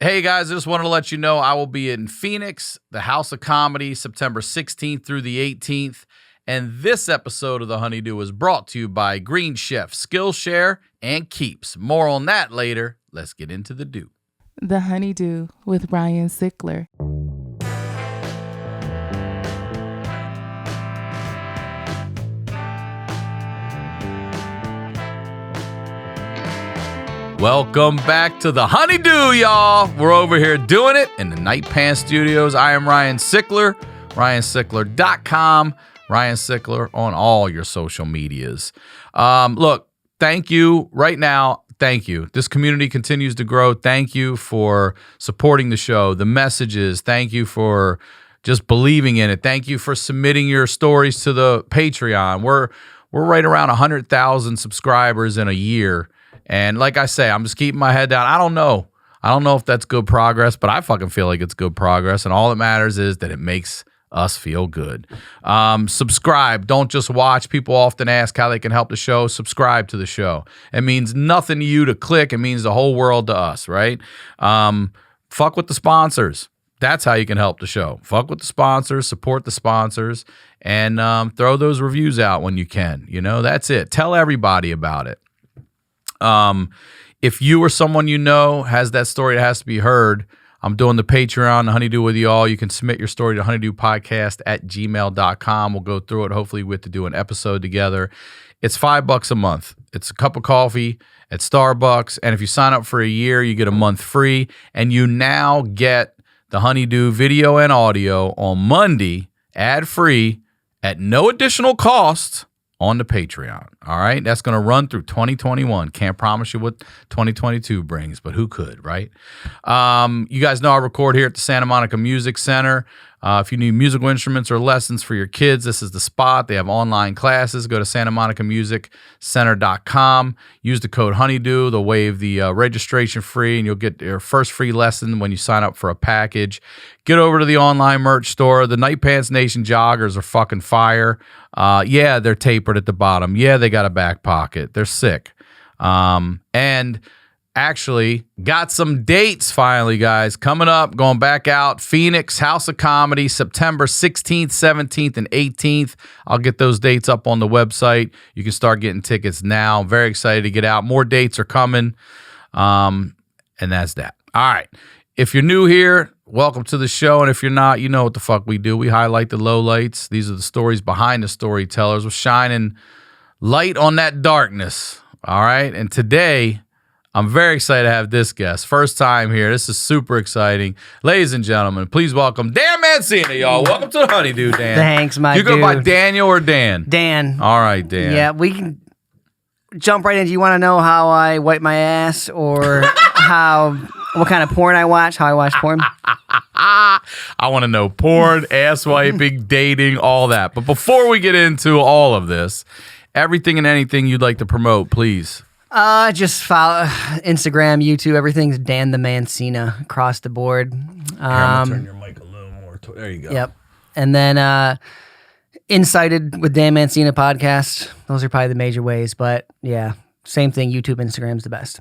Hey guys, I just wanted to let you know I will be in Phoenix, the House of Comedy, September 16th through the 18th. And this episode of the HoneyDew is brought to you by Green Chef, SKILLSHARE, and Keeps. More on that later. Let's get into the do. The HoneyDew with Ryan Sickler. Welcome back to the HoneyDew, y'all. We're over here doing it in the Night Pants Studios. I am Ryan Sickler, RyanSickler.com, Ryan Sickler on all your social medias. Look, thank you right now. Thank you. This community continues to grow. Thank you for supporting the show, the messages. Thank you for just believing in it. Thank you for submitting your stories to the Patreon. We're right around 100,000 subscribers in a year. And like I say, I'm just keeping my head down. I don't know if that's good progress, but I fucking feel like it's good progress. And all that matters is that it makes us feel good. Subscribe. Don't just watch. People often ask how they can help the show. Subscribe to the show. It means nothing to you to click. It means the whole world to us, right? Fuck with the sponsors. That's how you can help the show. Fuck with the sponsors, support the sponsors, and throw those reviews out when you can. You know, that's it. Tell everybody about it. If you or someone you know has that story that has to be heard, I'm doing the Patreon, the HoneyDew with you all. You can submit your story to honeydewpodcast@gmail.com. We'll go through it. Hopefully we get to do an episode together. It's $5 a month. It's a cup of coffee at Starbucks. And if you sign up for a year, you get a month free. And you now get the HoneyDew video and audio on Monday, ad-free, at no additional cost, on the Patreon. All right. That's going to run through 2021. Can't promise you what 2022 brings, but who could, right? You guys know I record here at the Santa Monica Music Center. If you need musical instruments or lessons for your kids, this is the spot. They have online classes. Go to santamonicamusiccenter.com. Use the code HoneyDew. They'll waive the registration free, and you'll get your first free lesson when you sign up for a package. Get over to the online merch store. The Night Pants Nation joggers are fucking fire. Yeah, they're tapered at the bottom. Yeah, they got a back pocket. They're sick. And actually got some dates finally, guys, coming up, going back out. Phoenix, House of Comedy, September 16th, 17th, and 18th. I'll get those dates up on the website. You can start getting tickets now. I'm very excited to get out. More dates are coming. And that's that. All right. If you're new here, welcome to the show. And if you're not, you know what the fuck we do. We highlight the lowlights. These are the stories behind the storytellers. We're shining light on that darkness. All right. And today, I'm very excited to have this guest. First time here. This is super exciting. Ladies and gentlemen, please welcome Dan Mancina, y'all. Welcome to the HoneyDew, Dan. Thanks, my dude. You go by Daniel or Dan? Dan. All right, Dan. Yeah, we can jump right in. Do you want to know how I wipe my ass or what kind of porn I watch, how I watch porn? I want to know porn, ass wiping, dating, all that. But before we get into all of this, everything and anything you'd like to promote, please. Just follow Instagram, YouTube, everything's Dan the Mancina across the board. I'm gonna turn your mic a little more. There you go. Yep. And then Incited with Dan Mancina podcast. Those are probably the major ways. But yeah, same thing. YouTube, Instagram's the best.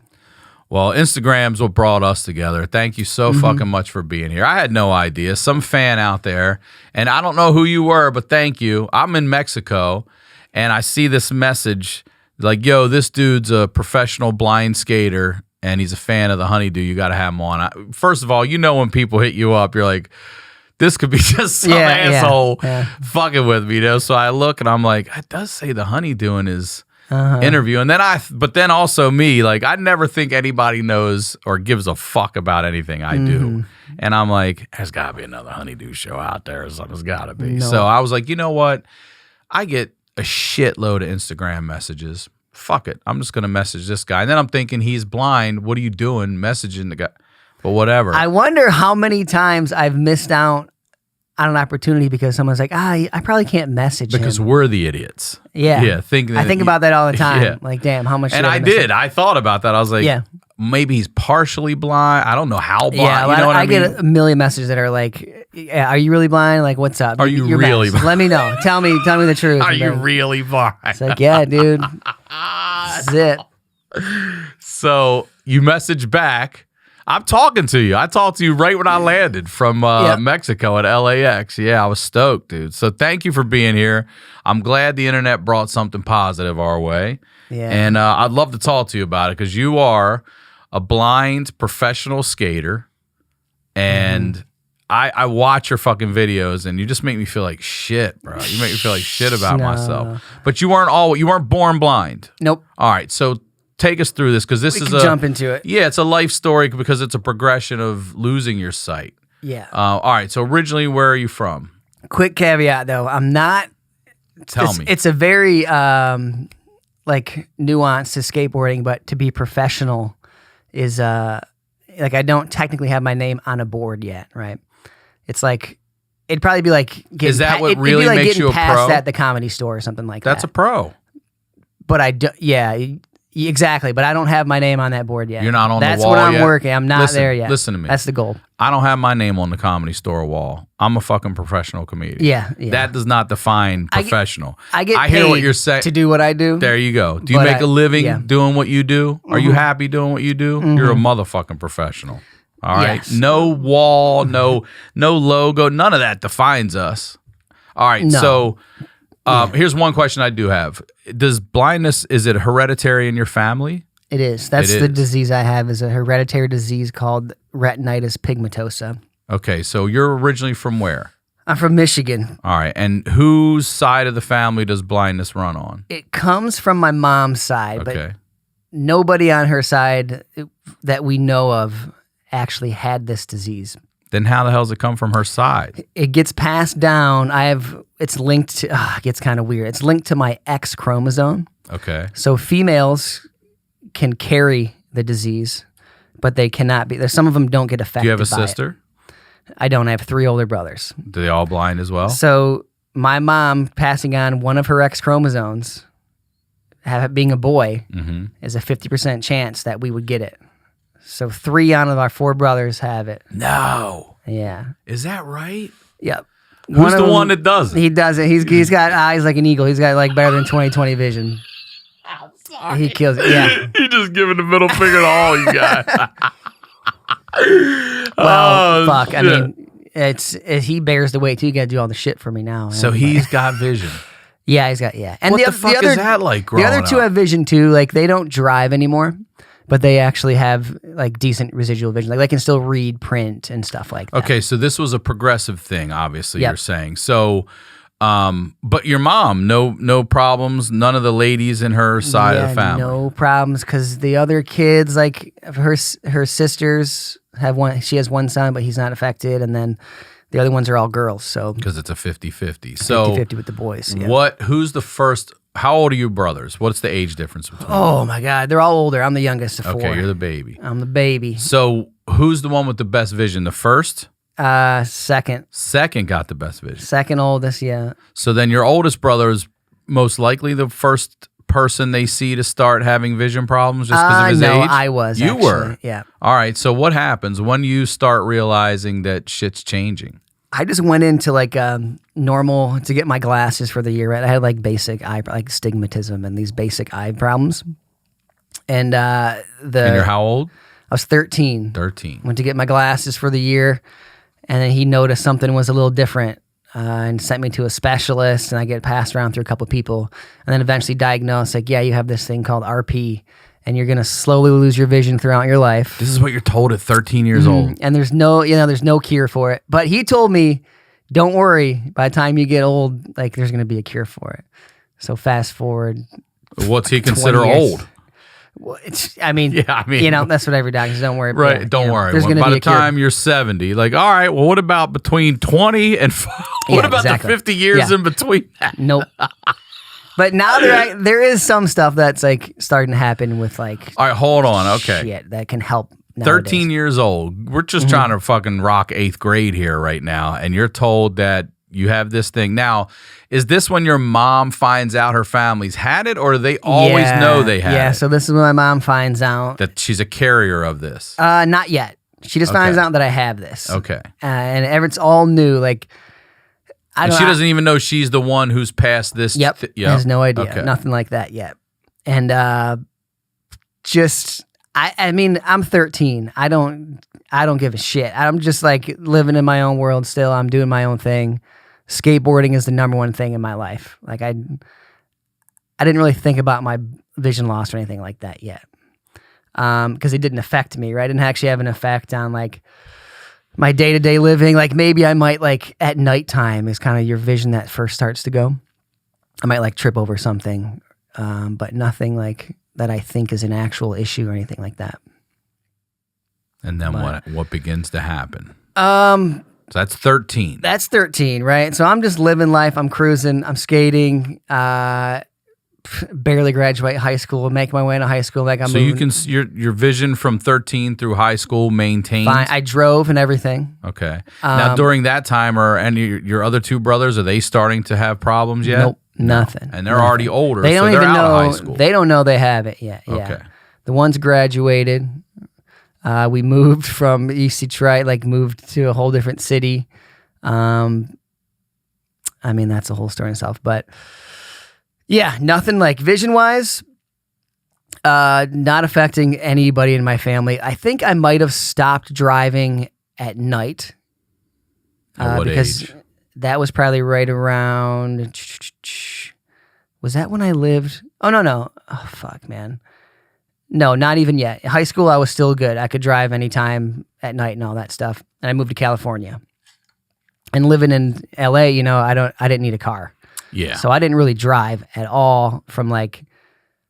Well, Instagram's what brought us together. Thank you so fucking much for being here. I had no idea. Some fan out there, and I don't know who you were, but thank you. I'm in Mexico, and I see this message like, yo, this dude's a professional blind skater, and he's a fan of the HoneyDew. You got to have him on. First of all, you know when people hit you up, you're like, this could be just some asshole fucking with me, you know? So I look, and I'm like, it does say the HoneyDew in his interview. And then but then also me, like, I never think anybody knows or gives a fuck about anything I do. And I'm like, there's got to be another HoneyDew show out there. There's got to be. No. So I was like, you know what? I get a shitload of Instagram messages. Fuck it. I'm just going to message this guy. And then I'm thinking, he's blind. What are you doing messaging the guy? But whatever. I wonder how many times I've missed out on an opportunity because someone's like, I probably can't message because him. We're the idiots. Yeah. Yeah. I think about that all the time. Yeah. Like, damn, how much? And I did. I thought about that. I was like, maybe he's partially blind. I don't know how blind. Yeah, you know what I mean? Get a million messages that are like, are you really blind? Like, what's up? Are you really blind? Let me know. Tell me the truth. Are you really blind? It's like, yeah, dude. That's it. So you message back. I'm talking to you. I talked to you right when I landed from Mexico at LAX. Yeah, I was stoked, dude. So thank you for being here. I'm glad the internet brought something positive our way. Yeah. And I'd love to talk to you about it because you are a blind professional skater. And I watch your fucking videos and you just make me feel like shit, bro. You make me feel like shit about myself. But you weren't born blind. Nope. All right, so take us through this because this is jump into it. Yeah, it's a life story because it's a progression of losing your sight. Yeah. All right. So originally, where are you from? Quick caveat though, I'm not. Tell me. It's a very like nuance to skateboarding, but to be professional is like I don't technically have my name on a board yet, right? It's like it'd probably be like is that what really makes you a pro? At the Comedy Store or something like that. That's a pro. But I do, yeah. Exactly, but I don't have my name on that board yet. You're not on the wall yet? That's what I'm working. I'm not there yet. Listen to me. That's the goal. I don't have my name on the Comedy Store wall. I'm a fucking professional comedian. Yeah. That does not define professional. I get I paid hear what you're saying. to do what I do. There you go. Do you make a living doing what you do? Are you happy doing what you do? You're a motherfucking professional. All right? Yes. No wall, no logo, none of that defines us. All right, No. so here's one question I do have. Does blindness, is it hereditary in your family? It is. That's the disease I have, is a hereditary disease called retinitis pigmentosa. Okay, so you're originally from where? I'm from Michigan. All right, and whose side of the family does blindness run on? It comes from my mom's side, Okay. but nobody on her side that we know of actually had this disease. Then how the hell does it come from her side? It gets passed down. It's linked to, it gets kind of weird. It's linked to my X chromosome. Okay. So females can carry the disease, but they cannot be. There's some of them don't get affected. Do you have a by sister? I don't. I have 3 older brothers. Do they all blind as well? So my mom passing on one of her X chromosomes, being a boy, is a 50% chance that we would get it. So 3 out of our 4 brothers have it. No. Yeah. Is that right? Yep. Who's the one that does it? He does it. He's got eyes like an eagle. He's got like better than 20/20 vision. He kills it. Yeah. He just giving the middle finger to all you guys. Well, fuck. Shit. I mean, he bears the weight too. You got to do all the shit for me now. So he's got vision. Yeah, he's got And what the fuck is that like? The other 2 have vision too. Like they don't drive anymore, but they actually have like decent residual vision. Like they can still read print and stuff like that. Okay, so this was a progressive thing. Obviously, you're saying so. But your mom, no problems. None of the ladies in her side of the family. No problems, because the other kids, like her sisters have one. She has one son, but he's not affected, and then the other ones are all girls. So because it's a 50-50. So 50-50 with the boys. Yeah. Who's the first? How old are you brothers? What's the age difference between them? Oh my God, they're all older. I'm the youngest of 4. Okay, you're the baby. I'm the baby. So who's the one with the best vision? The first? Second. Second got the best vision. Second oldest, yeah. So then your oldest brother is most likely the first person they see to start having vision problems just because of his age? I was. You were? Yeah. All right. So what happens when you start realizing that shit's changing? I just went into like normal to get my glasses for the year, right? I had like basic eye, like stigmatism and these basic eye problems. And And you're how old? I was 13. 13. Went to get my glasses for the year. And then he noticed something was a little different and sent me to a specialist, and I get passed around through a couple of people, and then eventually diagnosed, like, yeah, you have this thing called RP, and you're going to slowly lose your vision throughout your life. This is what you're told at 13 years old. And there's no cure for it. But he told me, don't worry, by the time you get old, like, there's going to be a cure for it. So fast forward. What's he consider old? Well, that's what every doctor says. Don't worry. Right, don't worry. By the time you're 70, like, all right, well, what about between 20 and what about the 50 years in between that? Nope. But now there is some stuff that's like starting to happen with like. All right, hold on. Okay. Shit that can help. Nowadays. 13 years old. We're just trying to fucking rock 8th grade here right now, and you're told that you have this thing. Now, is this when your mom finds out her family's had it, or do they always know they had it? Yeah, so this is when my mom finds out. That she's a carrier of this? Not yet. She just finds out that I have this. Okay. And it's all new. Like, she doesn't even know she's the one who's passed this. Yep. Has no idea. Okay. Nothing like that yet. And I mean, I'm 13. I don't give a shit. I'm just like living in my own world still. I'm doing my own thing. Skateboarding is the number one thing in my life. Like I didn't really think about my vision loss or anything like that yet. Because it didn't affect me, right? It didn't actually have an effect on like my day-to-day living. Like maybe I might like at nighttime is kind of your vision that first starts to go. I might like trip over something, but nothing like that I think is an actual issue or anything like that. And then what begins to happen? So that's 13. That's 13, right? So I'm just living life. I'm cruising. I'm skating. Barely graduate high school. Making my way into high school. Like I'm. So you can your vision from 13 through high school maintained. Fine. I drove and everything. Okay. Now during that time, are any your other two brothers, are they starting to have problems yet? Nope. Nothing. And they're already older. They don't so they're even out know. of high school. They don't know they have it yet. Yeah. Okay. The ones graduated. We moved from East Detroit, like moved to a whole different city. I mean, that's a whole story in itself, but yeah, nothing like vision-wise, not affecting anybody in my family. I think I might have stopped driving at night. At what because age? That was probably right around, was that when I lived? Oh, no. Oh, fuck, man. No, not even yet. In high school, I was still good. I could drive anytime at night and all that stuff. And I moved to California. And living in LA, you know, I didn't need a car. Yeah. So I didn't really drive at all from like.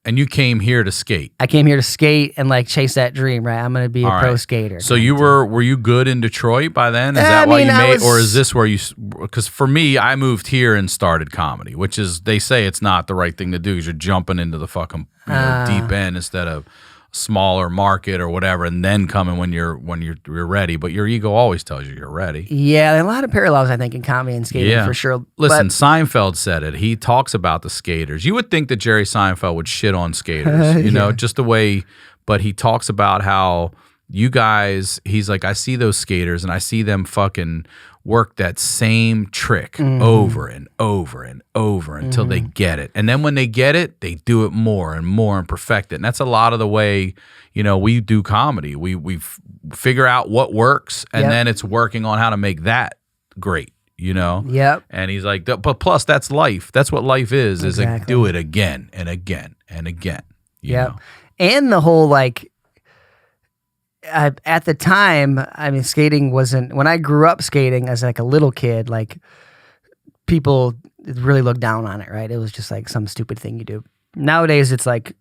And you came here to skate. I came here to skate and like chase that dream, right? I'm going to be a pro skater. So were you good in Detroit by then? Is that why you made, or is this where you, because for me, I moved here and started comedy, which is, they say it's not the right thing to do because you're jumping into the fucking deep end instead of smaller market or whatever, and then coming when you're ready. But your ego always tells you you're ready. Yeah, there are a lot of parallels, I think, in comedy and skating for sure. Listen, Seinfeld said it. He talks about the skaters. You would think that Jerry Seinfeld would shit on skaters, you know, just the way, but he talks about how you guys, he's like, I see those skaters and I see them fucking work that same trick over and over and over until they get it. And then when they get it, they do it more and more and perfect it. And that's a lot of the way, you know, we do comedy. We figure out what works, and then it's working on how to make that great, you know? Yep. And he's like, but plus that's life. That's what life is Exactly. like, do it again and again and again. You know? And the whole like, at the time, I mean, skating wasn't, when I grew up skating as like a little kid, like people really looked down on it, right? It was just like some stupid thing you do. Nowadays, it's like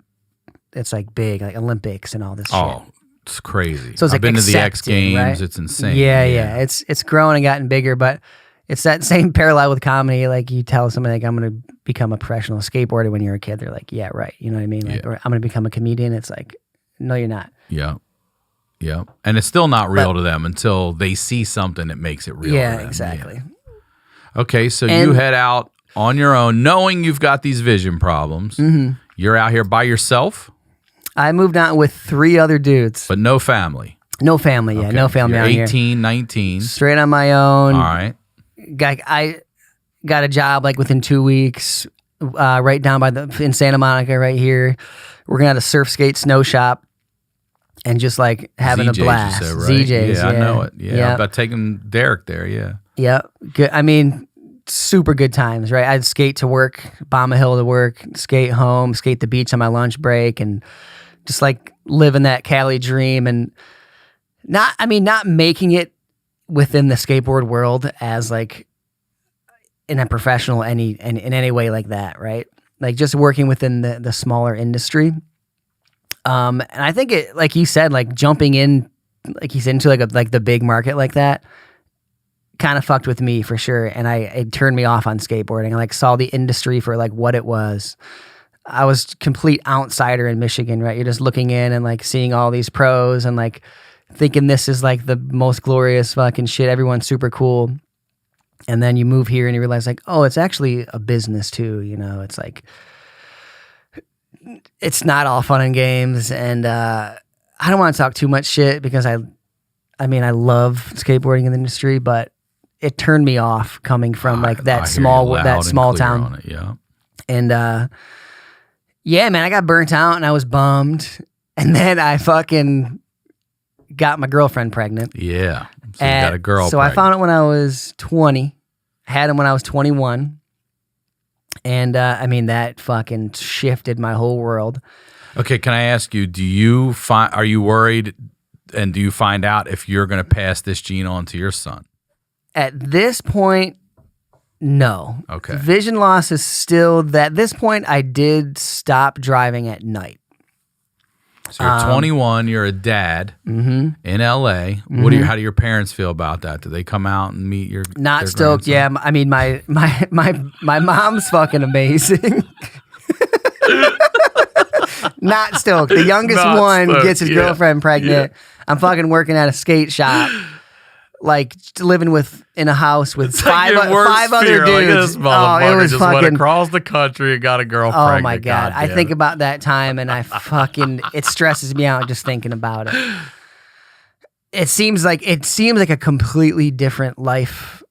big, like Olympics and all this shit. It's crazy. So it's I've like been to the X accepted, Games. right? It's insane. Yeah. It's grown and gotten bigger, but it's that same parallel with comedy. Like you tell somebody like, I'm going to become a professional skateboarder when you're a kid. They're like, yeah, right. You know what I mean? Like, or I'm going to become a comedian. It's like, no, you're not. Yeah. Yeah. And it's still not real to them until they see something that makes it real to them. Exactly. Yeah. Okay, so you head out on your own, knowing you've got these vision problems. You're out here by yourself? I moved out with 3 other dudes. But no family? No family, yeah. Okay. No family You're out 18, here. 19. Straight on my own. All right. I got a job like within 2 weeks, right down in Santa Monica right here. We're going to have a surf skate snow shop. And just like having ZJs, a blast. You said, right? ZJs, yeah. I know it. Yeah. I'm about taking Derek there, yeah. Yeah. Good. I mean, super good times, right? I'd skate to work, bomb a hill to work, skate home, skate the beach on my lunch break, and just like living that Cali dream, and not making it within the skateboard world as like in a professional in any way like that, right? Like just working within the smaller industry. And I think it, like you said, like jumping in, like he's into like the big market like that, kind of fucked with me for sure. And it turned me off on skateboarding. I like saw the industry for like what it was. I was complete outsider in Michigan, right? You're just looking in and like seeing all these pros and like thinking this is like the most glorious fucking shit. Everyone's super cool. And then you move here and you realize like, oh, it's actually a business too. You know, it's like, it's not all fun and games, and I don't want to talk too much shit because I love skateboarding in the industry, but it turned me off coming from like that small town. On it, yeah. And yeah, man, I got burnt out and I was bummed. And then I fucking got my girlfriend pregnant. Yeah. So you got a girl So pregnant. I found it when I was 20. Had him when I was 21. And I mean, that fucking shifted my whole world. Okay, can I ask you, are you worried, and do you find out if you're going to pass this gene on to your son? At this point, no. Okay. Vision loss is still that. At this point, I did stop driving at night. So you're 21, you're a dad in LA. How do your parents feel about that? Do they come out and meet your Not their stoked. grandson? Yeah, I mean, my mom's fucking amazing. Not stoked. The youngest Not one stoked, gets his yeah. girlfriend pregnant. I'm fucking working at a skate shop, like living in a house with It's like five your worst other fear, like, dudes. this motherfucker it was just went fucking. across the country and got a girl Oh pregnant. my god! I damn think it. about that time, and I fucking it stresses me out just thinking about it. It seems like a completely different life,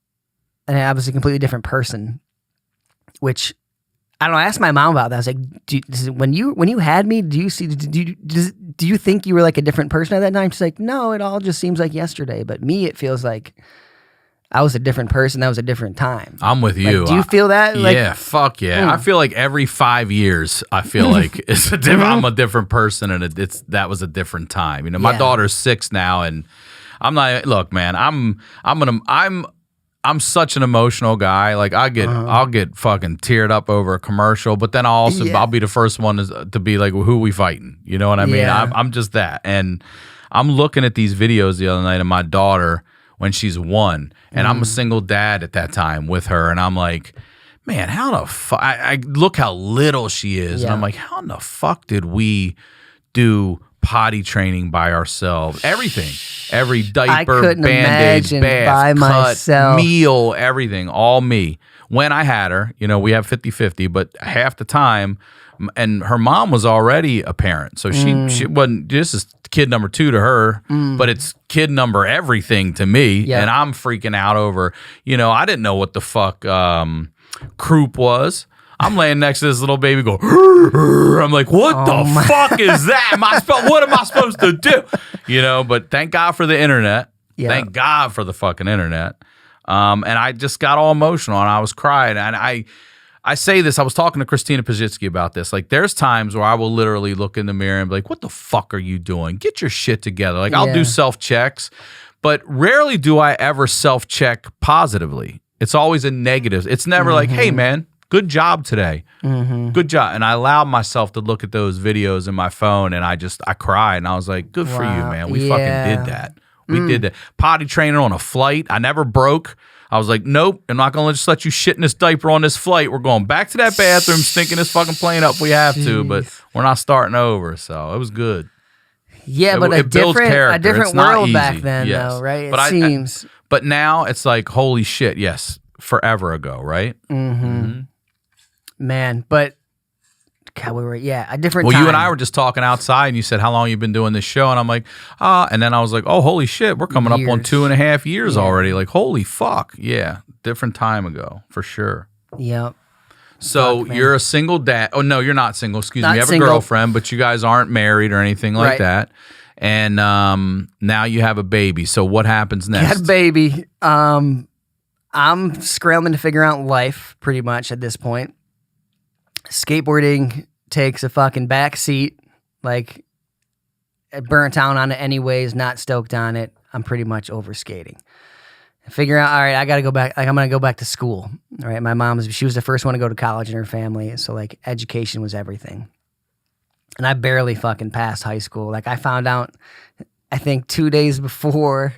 and I was a completely different person. Which I don't know. I asked my mom about that. I was like, when you had me, do you think you were like a different person at that time? She's like, no, it all just seems like yesterday. But me, it feels like I was a different person. That was a different time. I'm with you. Like, do you feel that? Like, yeah, fuck yeah. I feel like every 5 years, I feel like I'm a different person, and that was a different time. You know, my Yeah. daughter's 6 now, and I'm not. Look, man, I'm such an emotional guy. Like I'll get fucking teared up over a commercial, but then I'll be the first one to be like, well, who we fighting? You know what I mean? Yeah. I'm just that. And I'm looking at these videos the other night of my daughter when she's 1, and I'm a single dad at that time with her, and I'm like, man, how the fuck? I look how little she is, and Yeah. I'm like, how in the fuck did we do potty training by ourselves? Everything, every diaper, couldn't bandage, imagine bath, by cut, myself. meal, everything, all me. When I had her, you know, we have 50-50, but half the time, and her mom was already a parent, so she wasn't. This is kid number 2 to her, but it's kid number everything to me, Yeah. and I'm freaking out over. You know, I didn't know what the fuck croup was. I'm laying next to this little baby go, I'm like, what the fuck is that? What am I supposed to do? You know, but thank God for the internet. Yeah. Thank God for the fucking internet. And I just got all emotional, and I was crying. And I say this, I was talking to Christina Pajitsky about this. Like, there's times where I will literally look in the mirror and be like, what the fuck are you doing? Get your shit together. Like, I'll do self-checks, but rarely do I ever self-check positively. It's always a negative. It's never like, hey, man, good job today. Good job. And I allowed myself to look at those videos in my phone, and I cried, and I was like, good for you, man. We fucking did that. We did that. Potty training on a flight. I never broke. I was like, nope, I'm not going to just let you shit in this diaper on this flight. We're going back to that bathroom, stinking this fucking plane up if we have to, but we're not starting over. So it was good. Yeah, but It builds character. a different It's not world back easy. then, Yes. though, right? But It seems. But now it's like, holy shit, yes, forever ago, right? Man, but God, a different Well, time. you and I were just talking outside, and you said, how long you been doing this show? And I'm like, and then I was like, oh, holy shit, we're coming up on Years. 2.5 years already. Like, holy fuck. Yeah, different time ago, for sure. Yep. So you're a single dad. Oh, no, you're not single. Excuse Not me. You have single. a girlfriend, but you guys aren't married or anything like Right. that. And now you have a baby. So what happens next? Had baby. I'm scrambling to figure out life pretty much at this point. Skateboarding takes a fucking back seat. Like, I burnt out on it anyways, not stoked on it. I'm pretty much over skating. Figure out, all right, I got to go back. Like, I'm going to go back to school. All right. My mom, she was the first one to go to college in her family. So, like, education was everything. And I barely fucking passed high school. Like, I found out, I think 2 days before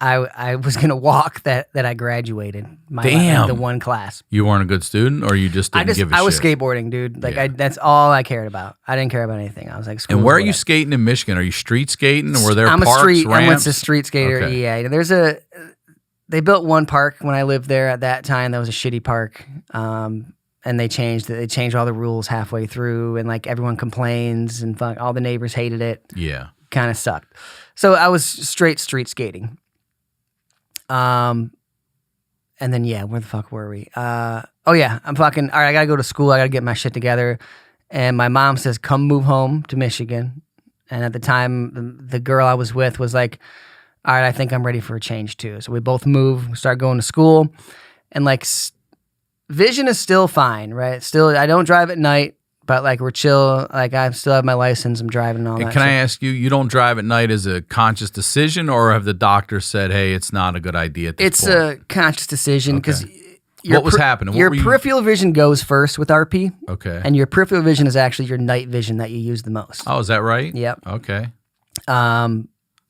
I was going to walk that I graduated. Damn. The one class. You weren't a good student, or you just didn't give a I was shit? skateboarding, dude. Like, Yeah. that's all I cared about. I didn't care about anything. I was like, And where are you school's skating in Michigan? Are you street skating? Or were there I'm parks, a street. I went ramps? to street skater. Okay. Yeah, they built one park when I lived there at that time. That was a shitty park. And they changed all the rules halfway through, and like everyone complains, and all the neighbors hated it. Yeah. Kind of sucked. So I was straight street skating. And then where the fuck were we? I'm fucking all right. I gotta go to school. I gotta get my shit together. And my mom says, "Come move home to Michigan." And at the time, the girl I was with was like, all right, I think I'm ready for a change too. So we both moved, we started going to school, and like vision is still fine, right? Still, I don't drive at night, but like we're chill. Like I still have my license, I'm driving and all that. Can I ask you, you don't drive at night as a conscious decision, or have the doctor said, hey, it's not a good idea at this point? It's a conscious decision because what was happening? What your were you... peripheral vision goes first with RP. Okay. And your peripheral vision is actually your night vision that you use the most. Oh, is that right? Yep. Okay.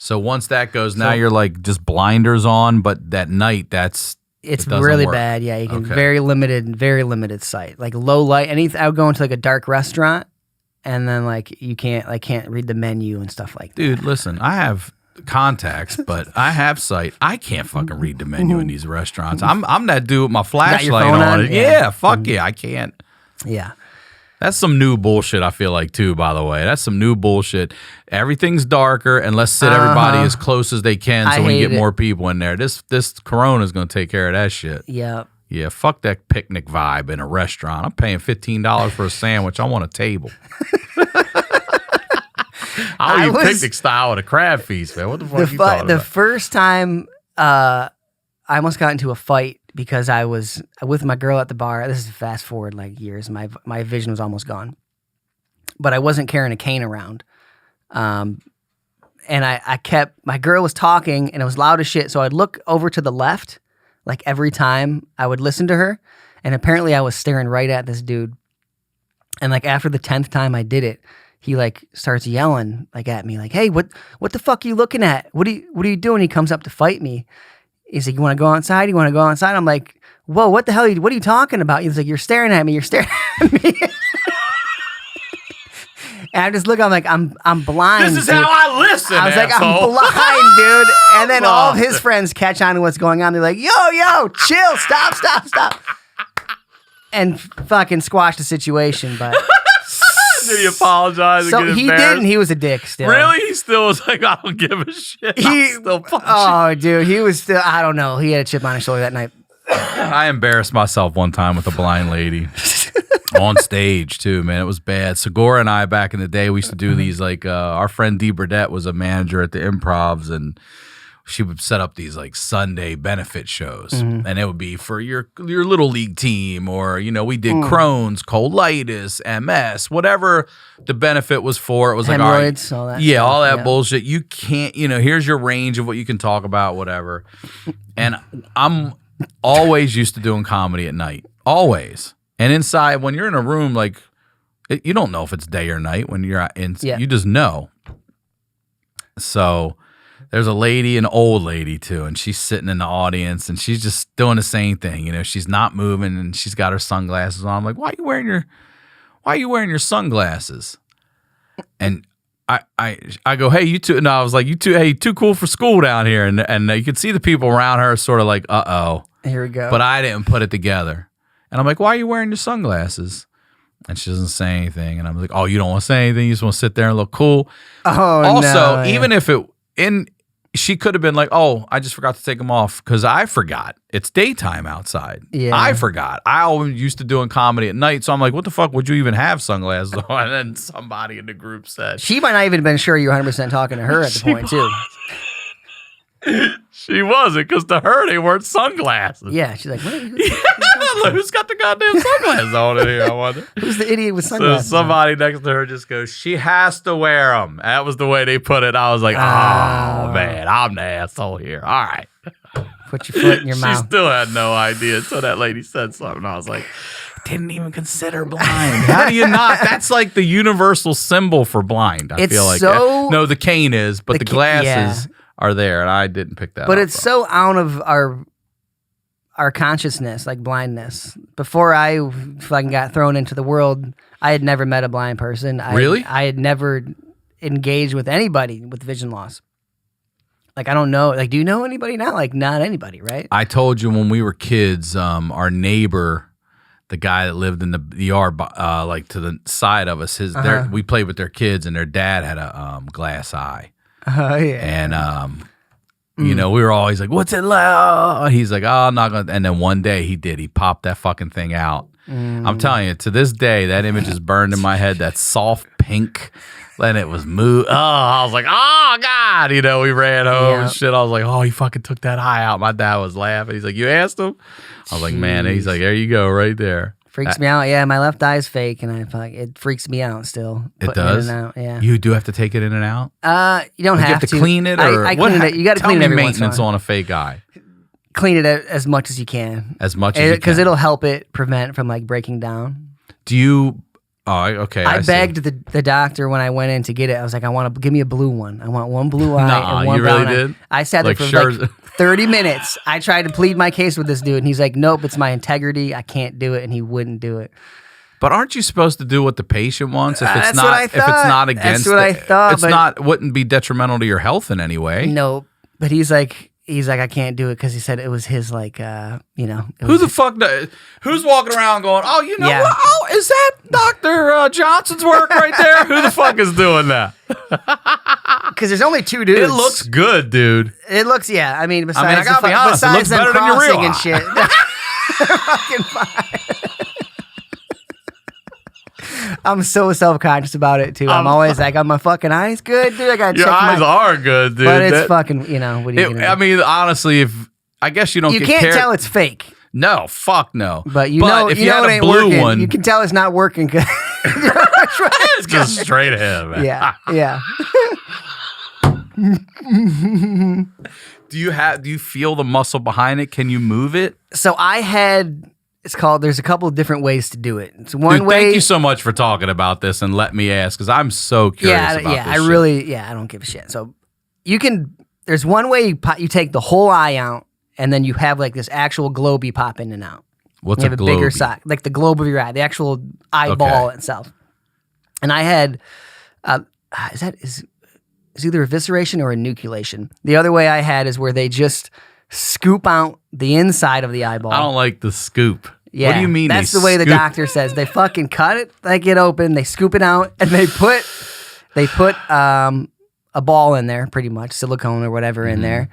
So once that goes, now you're like just blinders on, but that night, it's it really work. bad. Yeah, you can very limited sight. Like low light. I would go into like a dark restaurant, and then like I can't read the menu and stuff like that. Dude, listen, I have contacts, but I have sight. I can't fucking read the menu in these restaurants. I'm that dude with my flashlight on it. Yeah, fuck yeah, I can't. Yeah. That's some new bullshit, I feel like, too, by the way. That's some new bullshit. Everything's darker, and let's sit everybody as close as they can so we can get more people in there. This Corona is going to take care of that shit. Yeah. Yeah, fuck that picnic vibe in a restaurant. I'm paying $15 for a sandwich. I want a table. I'll eat picnic style at a crab feast, man. What the fuck are you talking about? The first time I almost got into a fight because I was with my girl at the bar. This is fast forward like years. My vision was almost gone. But I wasn't carrying a cane around. And my girl was talking and it was loud as shit. So I'd look over to the left like every time I would listen to her. And apparently I was staring right at this dude. And like after the 10th time I did it, he like starts yelling like at me like, hey, what the fuck are you looking at? What are you doing? He comes up to fight me. He's like, you want to go outside? You want to go outside? I'm like, whoa, what the hell? What are you talking about? He's like, you're staring at me. You're staring at me. And I just look, I'm like, I'm blind. This is dude. how I listen, I was asshole. like, I'm blind, dude. And then all of his friends catch on to what's going on. They're like, yo, chill, stop. And fucking squash the situation, but... Did he apologize? So he didn't. He was a dick still. Really? He still was like, I don't give a shit. Dude, he was still, I don't know. He had a chip on his shoulder that night. I embarrassed myself one time with a blind lady on stage too, man. It was bad. Segura and I, back in the day, we used to do these like, our friend Dee Burdette was a manager at the Improvs, and she would set up these like Sunday benefit shows, and it would be for your little league team, or we did Crohn's, colitis, MS, whatever the benefit was for. It was hemorrhoids, like, all that. Yeah, all that bullshit. You can't, here's your range of what you can talk about, whatever. And I'm always used to doing comedy at night, always. And inside, when you're in a room, like you don't know if it's day or night when you're in. You just know. So. There's a lady, an old lady too, and she's sitting in the audience, and she's just doing the same thing. She's not moving, and she's got her sunglasses on. I'm like, why are you wearing your sunglasses? And I go, hey, you two. No, I was like, you two, hey, too cool for school down here, and you could see the people around her sort of like, uh-oh. Here we go. But I didn't put it together, and I'm like, why are you wearing your sunglasses? And she doesn't say anything, and I'm like, oh, you don't want to say anything? You just want to sit there and look cool? Oh, also, even if she could have been like, oh, I just forgot to take them off because I forgot. It's daytime outside. Yeah. I forgot. I always used to doing comedy at night. So I'm like, what the fuck would you even have sunglasses on? And then somebody in the group said. She might not even been sure you were 100% talking to her at the point, too. She wasn't, because to her, they weren't sunglasses. Yeah. She's like, what? Who's got the goddamn sunglasses on in here, I wonder? Who's the idiot with sunglasses? So somebody next to her just goes, she has to wear them. That was the way they put it. I was like, oh, man, I'm the asshole here. All right. Put your foot in your mouth. She still had no idea until that lady said something. I was like, didn't even consider blind. How do you not? That's like the universal symbol for blind. I feel like. No, the cane is, but the glasses are there, and I didn't pick that up. But it's so out of our consciousness, like blindness. Before I fucking got thrown into the world, I had never met a blind person. Really? I had never engaged with anybody with vision loss. Like, I don't know. Like, do you know anybody now? Like, not anybody, right? I told you when we were kids, our neighbor, the guy that lived in the yard, like to the side of us, we played with their kids, and their dad had a glass eye. Oh, yeah. And, we were always like, what's it like? He's like, oh, I'm not going to. And then one day he did. He popped that fucking thing out. I'm telling you, to this day, that image is burned in my head. That soft pink, And it was moved. Oh, I was like, oh, God. You know, we ran home and shit. I was like, oh, he fucking took that eye out. My dad was laughing. He's like, you asked him? I was like, man. And he's like, there you go, right there. Freaks me out. Yeah, my left eye's fake, and I feel like it freaks me out still. It does? In and out, yeah. You do have to take it in and out? You don't have to clean it? Or I clean it. You got to clean it every once in a maintenance while. on a fake eye. Clean it as much as you can. As much as you can. Because it'll help it prevent from like breaking down. Do you... Oh, okay. I begged the doctor when I went in to get it. I was like, give me a blue one. I want one blue eye and one brown eye. Did? I sat there for like 30 minutes. I tried to plead my case with this dude, and he's like, nope, it's my integrity. I can't do it, and he wouldn't do it. But aren't you supposed to do what the patient wants if it's That's not what I thought. if it's not against? That's what I thought. It's wouldn't be detrimental to your health in any way. No, but he's like, I can't do it because he said it was his who the fuck? Who's walking around going, oh, you know what? Oh, is that Dr. Johnson's work right there? Who the fuck is doing that? Because there's only two dudes. It looks good, dude. It looks, I mean, besides I gotta be honest, it looks better than your real and eye. shit. Fucking fine. I'm so self-conscious about it too. I'm always like, my fucking eyes good, dude. I gotta your check eyes are good, dude. But it's fucking, what are you gonna do? I mean, honestly, I guess you don't. You can't tell it's fake. No, fuck no. But if you had it a ain't blue working. one, You can tell it's not working because it's just straight ahead, man. Yeah. Do you feel the muscle behind it? Can you move it? So there's a couple of different ways to do it. It's one way. Thank you so much for talking about this and let me ask, because I'm so curious about this shit. I don't give a shit. So there's one way you take the whole eye out, and then you have like this actual globe you pop in and out. What's you have a a globe? bigger side, like the globe of your eye, the actual eyeball itself. And I had, is either evisceration or enucleation. The other way I had is where they just scoop out the inside of the eyeball. I don't like the scoop. Yeah, what do you mean? That's the way the doctor says. They fucking cut it, like it open, they scoop it out, and they put a ball in there, pretty much silicone or whatever in there,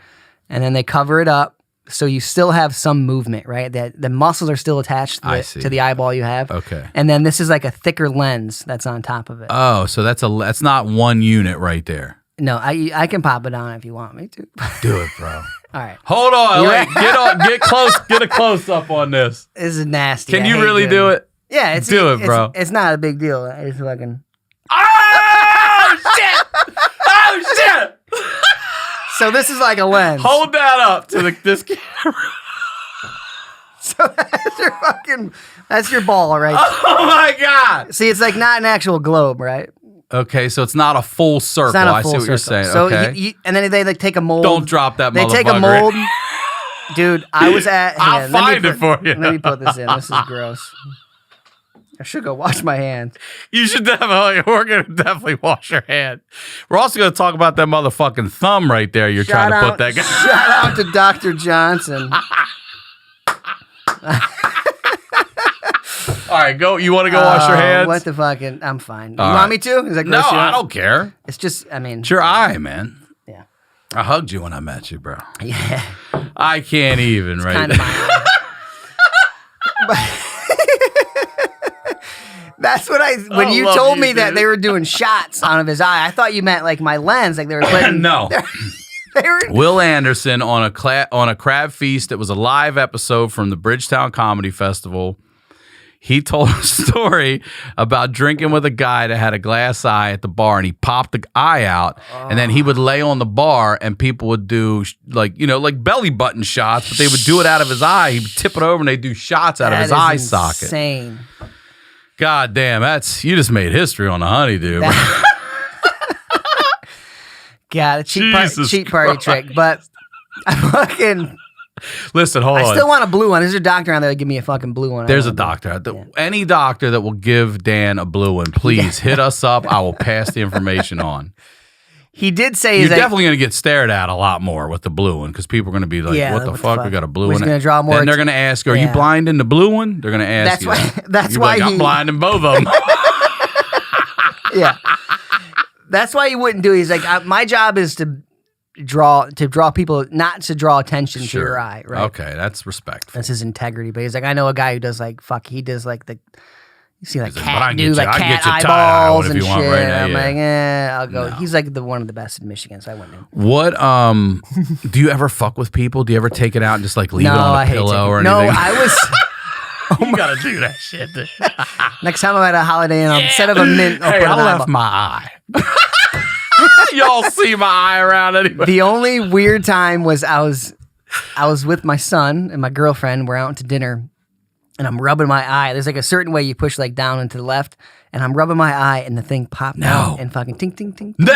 and then they cover it up so you still have some movement, right? That the muscles are still attached to the eyeball you have. Okay, and then this is like a thicker lens that's on top of it. Oh, so that's not one unit right there. No, I can pop it on if you want me to. Do it, bro. All right. Hold on. Get close. Get a close up on this. This is nasty. Can you really do it? Yeah, do it, bro. It's not a big deal. It's fucking. Oh shit! Oh shit! So this is like a lens. Hold that up to this camera. So that's your ball, right? Oh my god! See, it's like not an actual globe, right? Okay, so it's not a full circle. It's not a full I see what you're saying. So okay. And then they like take a mold. Don't drop that motherfucker. They take a mold. Dude, I was at. I'll find it for you. Let me put this in. This is gross. I should go wash my hands. You should definitely. We're gonna definitely wash your hand. We're also gonna talk about that motherfucking thumb right there. You're trying to put that guy. Shout out to Dr. Johnson. All right, go. You want to go wash your hands? What the fucking? I'm fine. You All want me to? Is that no, gross you I out? don't care. It's just, I mean. It's your eye, man. Yeah. I hugged you when I met you, bro. Yeah. I can't even, right? Kind of my That's what when you told me that they were doing shots out of his eye, I thought you meant like my lens, like they were putting. No. Will Anderson on a crab feast. It was a live episode from the Bridgetown Comedy Festival. He told a story about drinking with a guy that had a glass eye at the bar, and he popped the eye out, and then he would lay on the bar, and people would do like belly button shots, but they would do it out of his eye. He would tip it over, and they do shots out of his eye socket. Insane. God damn, you just made history on the HoneyDew. God, a cheap party trick, but I fucking. Listen, hold on. I still want a blue one. Is there a doctor out there that give me a fucking blue one? There's a doctor. Any doctor that will give Dan a blue one, please hit us up. I will pass the information on. He did say you're definitely going to get stared at a lot more with the blue one because people are going to be like, what the fuck? We got a blue one. Going to draw more. Then they're going to ask, are you blind in the blue one? They're going to ask you. That's why I'm blind in both of them. Yeah. That's why he wouldn't do it. He's like, my job is to draw people, not to draw attention to your eye, right? Okay, that's respectful. That's his integrity. But he's like, I know a guy who does like, he does like You see like He's like, "But I cat can do get you- like I can cat get you tied eyeballs if and you shit. want right now, I'm yeah. like, I'll go. No. He's like one of the best in Michigan, so I went to him. What do you ever fuck with people? Do you ever take it out and just like leave it on I a hate pillow or taking- anything? No, I was. You gotta do that shit. Dude. Next time I'm at a Holiday Inn, instead of a mint, I'll Hey, put I an left eyeball. my eye. Y'all see my eye around anyway. The only weird time was I was with my son and my girlfriend. We're out to dinner, and I'm rubbing my eye. There's like a certain way you push like down and to the left, and I'm rubbing my eye, and the thing popped out and fucking ting ting ting No,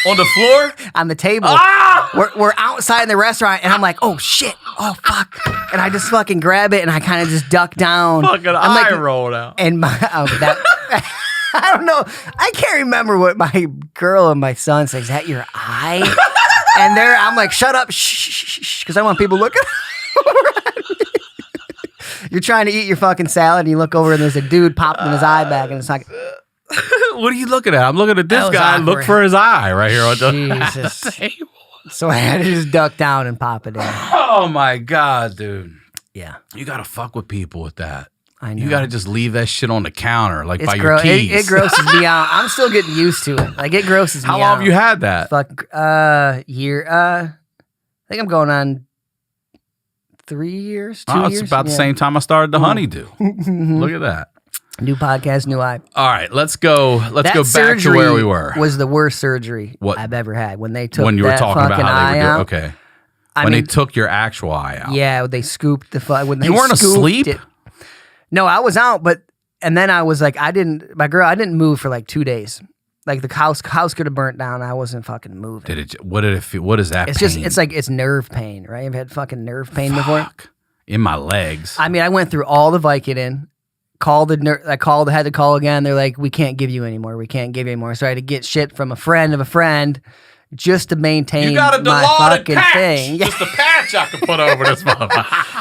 on the floor. on the table. Ah! We're outside in the restaurant, and I'm like, oh shit, oh fuck, and I just fucking grab it, and I kind of just duck down. Fucking I'm eye like, rolled out. and my that. I don't know. I can't remember what my girl and my son says. Is that your eye? And I'm like, shut up, shh, because I want people looking. You're trying to eat your fucking salad, and you look over, and there's a dude popping his eye back, and it's like, What are you looking at? I'm looking at this That was guy. Look awkward. for his eye right here on the Jesus. table. So I had to just duck down and pop it in. Oh my god, dude! Yeah, You gotta fuck with people with that. I know. You gotta just leave that shit on the counter, like by your gross. keys. It grosses me out. I'm still getting used to it. Like it grosses me out. How long have you had that? Fuck, year. I think I'm going on 3 years. 2 Oh, years. it's about the Yeah. same time I started the HoneyDew. Look at that. New podcast, new eye. All right, let's go. Let's That go back to surgery where we were. Was the worst surgery What? I've ever had. When they took When you were that talking about fucking how they eye were doing. out. Okay. I When mean, they took your actual eye out. yeah, they scooped the when they You weren't scooped asleep? it. No, I was out, and then I was like, I didn't move for like 2 days. Like the house could have burnt down. I wasn't fucking moving. What did it feel? What is that It's pain? just, it's like, it's nerve pain, right? You've had fucking nerve pain before? Fuck. In my legs. I mean, I went through all the Vicodin, had to call again. They're like, we can't give you anymore. We can't give you anymore. So I had to get shit from a friend of a friend just to maintain You got a my Dilaudid fucking patch. thing. Just a patch I could put over this motherfucker.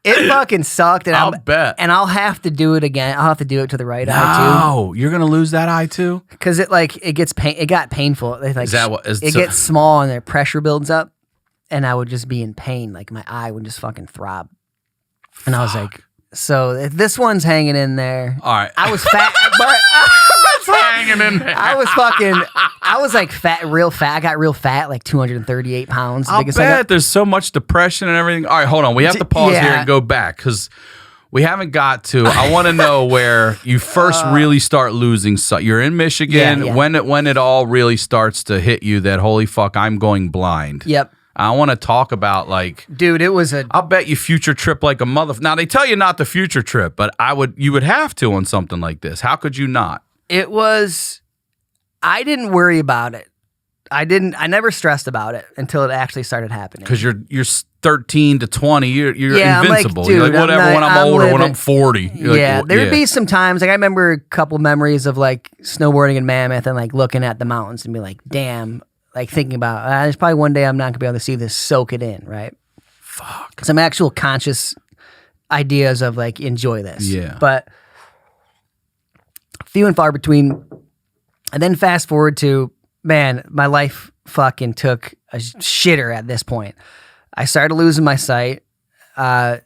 It fucking sucked. And I'll bet. And I'll have to do it again. I'll have to do it to the right eye No, you're gonna lose that eye too. too. Because it got painful. It like Is that what- is- it so- gets small and the pressure builds up, and I would just be in pain. Like my eye would just fucking throb. And I was like, so if this one's hanging in there. All right. I was fat, but It's hanging in there. I was like real fat. I got real fat, like 238 pounds. I'll Biggest I got. bet there's so much depression and everything. All right, hold on. We have to pause here Yeah. and go back because we haven't got to. I want to know where you first really start losing sight. You're in Michigan. Yeah. When it all really starts to hit you that holy fuck, I'm going blind. Yep. I want to talk about like. Dude, it was I'll bet you future trip like a mother. Now they tell you not to future trip, but you would have to on something like this. How could you not? I didn't worry about it. I never stressed about it until it actually started happening. Because you're 13 to 20, you're Yeah, I'm like, invincible. dude, you're like, whatever. I'm when not- I'm I'm older, when living- I'm 40. You're like, Yeah, "Wh- there'd be some times, like I remember a couple memories of like snowboarding in Mammoth and like looking at the mountains and be like, damn, like thinking about, there's probably one day I'm not gonna be able to see this, soak it in, right? Fuck. Some actual conscious ideas of like, enjoy this. Yeah. But few and far between. And then fast forward to, man, my life fucking took a shitter at this point. I started losing my sight. The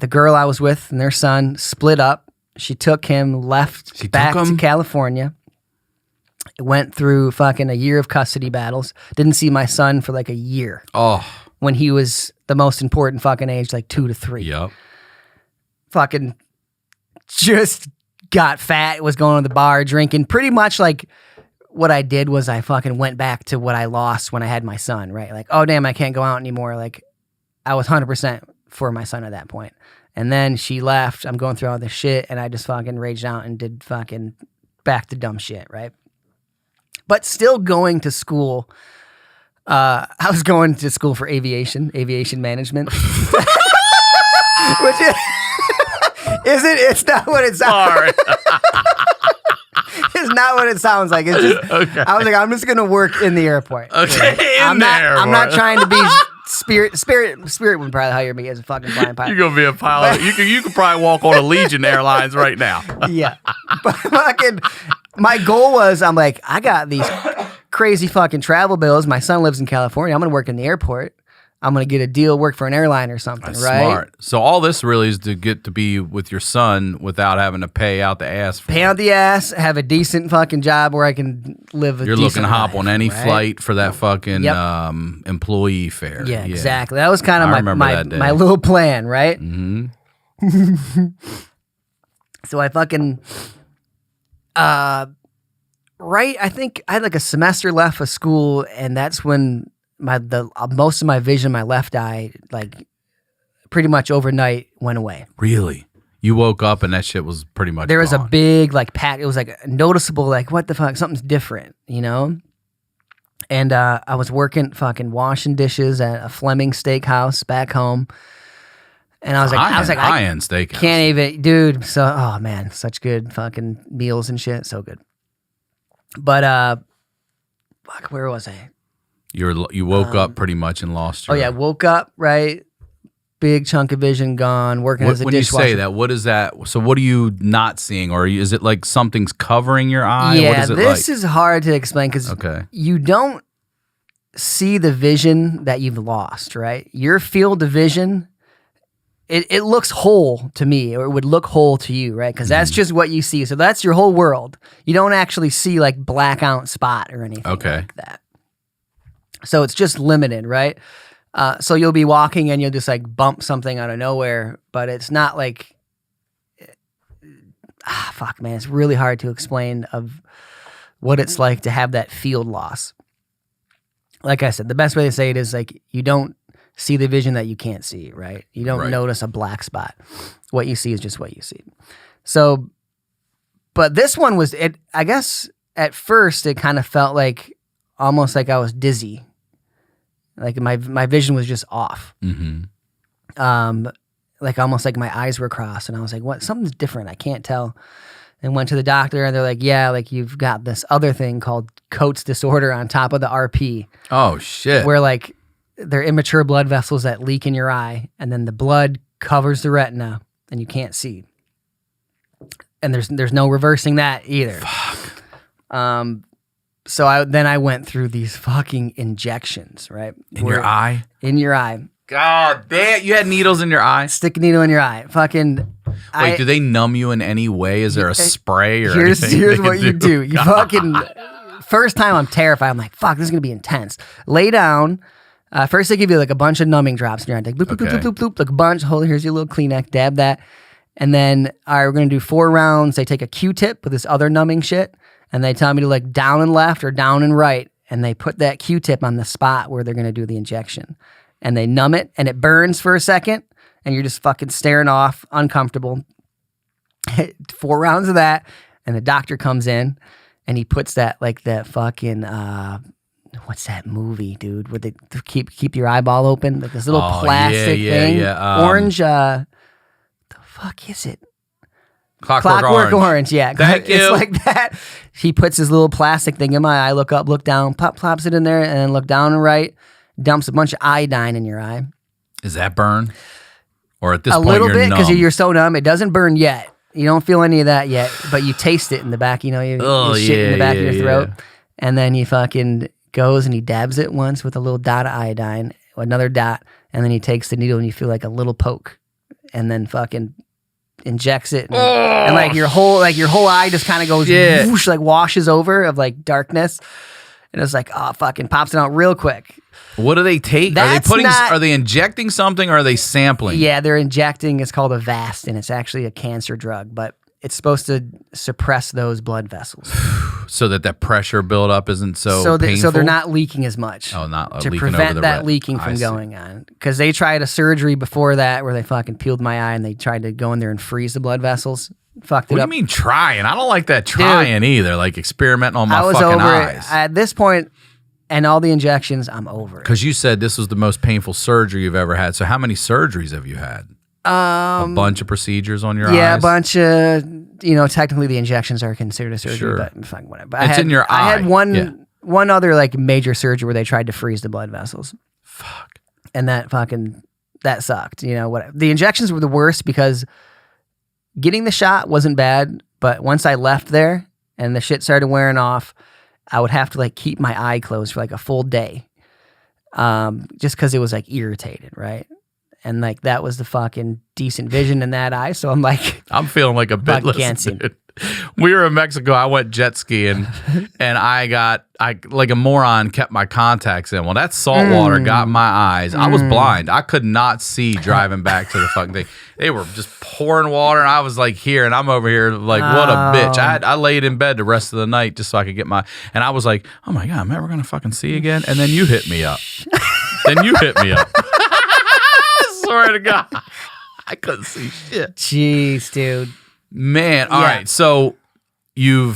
girl I was with and their son split up. She took him, left back to California. Went through fucking a year of custody battles. Didn't see my son for like a year Oh, when he was the most important fucking age, like 2 to 3. yep. Fucking just got fat, was going to the bar, drinking. Pretty much like what I did was I fucking went back to what I lost when I had my son, right? Like, oh, damn, I can't go out anymore. Like, I was 100% for my son at that point. And then she left. I'm going through all this shit, and I just fucking raged out and did fucking back to dumb shit, right? But still going to school. I was going to school for aviation management. Which it's not what it sounds Sorry. It's not what it sounds like. It's just, Okay. I was like, I'm just gonna work in the airport. Okay, I'm there. not trying to be Spirit would probably hire me as a fucking blind pilot. You're gonna be a pilot. You could probably walk on Allegiant Airlines right now. Yeah. But fucking, my goal was, I'm like, I got these crazy fucking travel bills. My son lives in California. I'm going to work in the airport. I'm going to get a deal, work for an airline or something, That's right? smart. So all this really is to get to be with your son without having to pay out the ass for Pay out the ass, have a decent fucking job where I can live a You're decent looking to hop life, on any right? flight for that fucking Yep. employee fare. Yeah, exactly. That was kind I of remember that day. my little plan, right? Mm-hmm. So I fucking, right, I think I had like a semester left of school, and that's when most of my vision, my left eye, like pretty much overnight went away. Really? You woke up and that shit was pretty much There was a gone. big like pack. It was like noticeable, like what the fuck, something's different, you know? And I was working fucking washing dishes at a Fleming Steakhouse back home. And I was like, high-end steakhouse. can't even, dude. So, oh man, such good fucking meals and shit. So good. But, fuck, where was I? You woke up pretty much and lost your... Oh yeah, woke up, right? Big chunk of vision gone, working as a When you dishwasher. say that, what is that? So what are you not seeing? Or is it like something's covering your eye? Yeah, what is it this like? is hard to explain because Okay. you don't see the vision that you've lost, right? Your field of vision, it looks whole to me, or it would look whole to you, right? Because that's just what you see. So that's your whole world. You don't actually see like blackout spot or anything like that. So it's just limited, right? So you'll be walking and you'll just like bump something out of nowhere, but it's not like, fuck man, it's really hard to explain of what it's like to have that field loss. Like I said, the best way to say it is like you don't see the vision that you can't see, right? You don't notice a black spot. What you see is just what you see. So, but this one was, I guess at first it kind of felt like almost like I was dizzy. Like my vision was just off. Mm-hmm. Like almost like my eyes were crossed, and I was like, "What? Something's different. I can't tell." And went to the doctor, and they're like, "Yeah, like you've got this other thing called Coates disorder on top of the RP, Oh, shit. where like they're immature blood vessels that leak in your eye, and then the blood covers the retina, and you can't see. And there's no reversing that either." Fuck. So I went through these fucking injections, right? In your eye? In your eye. God damn. You had needles in your eye? Stick a needle in your eye. Fucking. Wait, do they numb you in any way? Is there a spray or anything? Here's they what can you do. You fucking. First time I'm terrified. I'm like, fuck, this is going to be intense. Lay down. First they give you like a bunch of numbing drops in your eye. Like, bloop, bloop, bloop, bloop, bloop, like a bunch. Hold, here's your little Kleenex. Dab that. And then, all right, we're going to do 4 rounds. They take a Q-tip with this other numbing shit. And they tell me to like down and left or down and right. And they put that Q-tip on the spot where they're going to do the injection. And they numb it and it burns for a second. And you're just fucking staring off, uncomfortable. 4 rounds of that. And the doctor comes in and he puts that like that fucking, what's that movie, dude? Where they keep your eyeball open? Like this little plastic thing. Orange, the fuck is it? Clockwork Orange. Yeah. Thank you. It's like that. He puts his little plastic thing in my eye. Look up, look down, plops it in there, and then look down and right. Dumps a bunch of iodine in your eye. Is that burn? Or at this A point little you're bit, because numb? you're so numb. It doesn't burn yet. You don't feel any of that yet, but you taste it in the back. You know, you shit in the back of your throat. And then he fucking goes and he dabs it once with a little dot of iodine, another dot, and then he takes the needle and you feel like a little poke. And then fucking injects it, and like your whole eye just kind of goes whoosh, like washes over of like darkness, and it's like fucking pops it out real quick. What do they take? Are they injecting something or are they sampling? Yeah, they're injecting. It's called a VAST, and it's actually a cancer drug, but it's supposed to suppress those blood vessels so that pressure buildup isn't so painful. So they're not leaking as much. Oh, not to leaking prevent over the that leaking from going on. Because they tried a surgery before that where they fucking peeled my eye and they tried to go in there and freeze the blood vessels. Fucked it up. What do you mean trying? I don't like that trying either. Like experimenting on my I was fucking over eyes. it. At this point, and all the injections, I'm over it. Because you said this was the most painful surgery you've ever had. So how many surgeries have you had? A bunch of procedures on your eyes? Yeah, a bunch of, technically the injections are considered a surgery, Sure. but fucking whatever. But It's in your eye. I had one other like major surgery where they tried to freeze the blood vessels. Fuck. And that sucked. The injections were the worst because getting the shot wasn't bad, but once I left there and the shit started wearing off, I would have to like keep my eye closed for like a full day. just because it was like irritated, right? And like that was the fucking decent vision in that eye. So I'm like, I'm feeling like a bitless dude. We were in Mexico. I went jet skiing, and I like a moron kept my contacts in. Well, that salt water got my eyes. I was blind. I could not see driving back to the fucking thing. They were just pouring water, and I was like here, and I'm over here like, what a bitch. I laid in bed the rest of the night just so I could get and I was like, oh my God, am I ever going to fucking see again? And then you hit me up. Swear to God. I couldn't see shit. Jeez, dude. Man, all right. So you're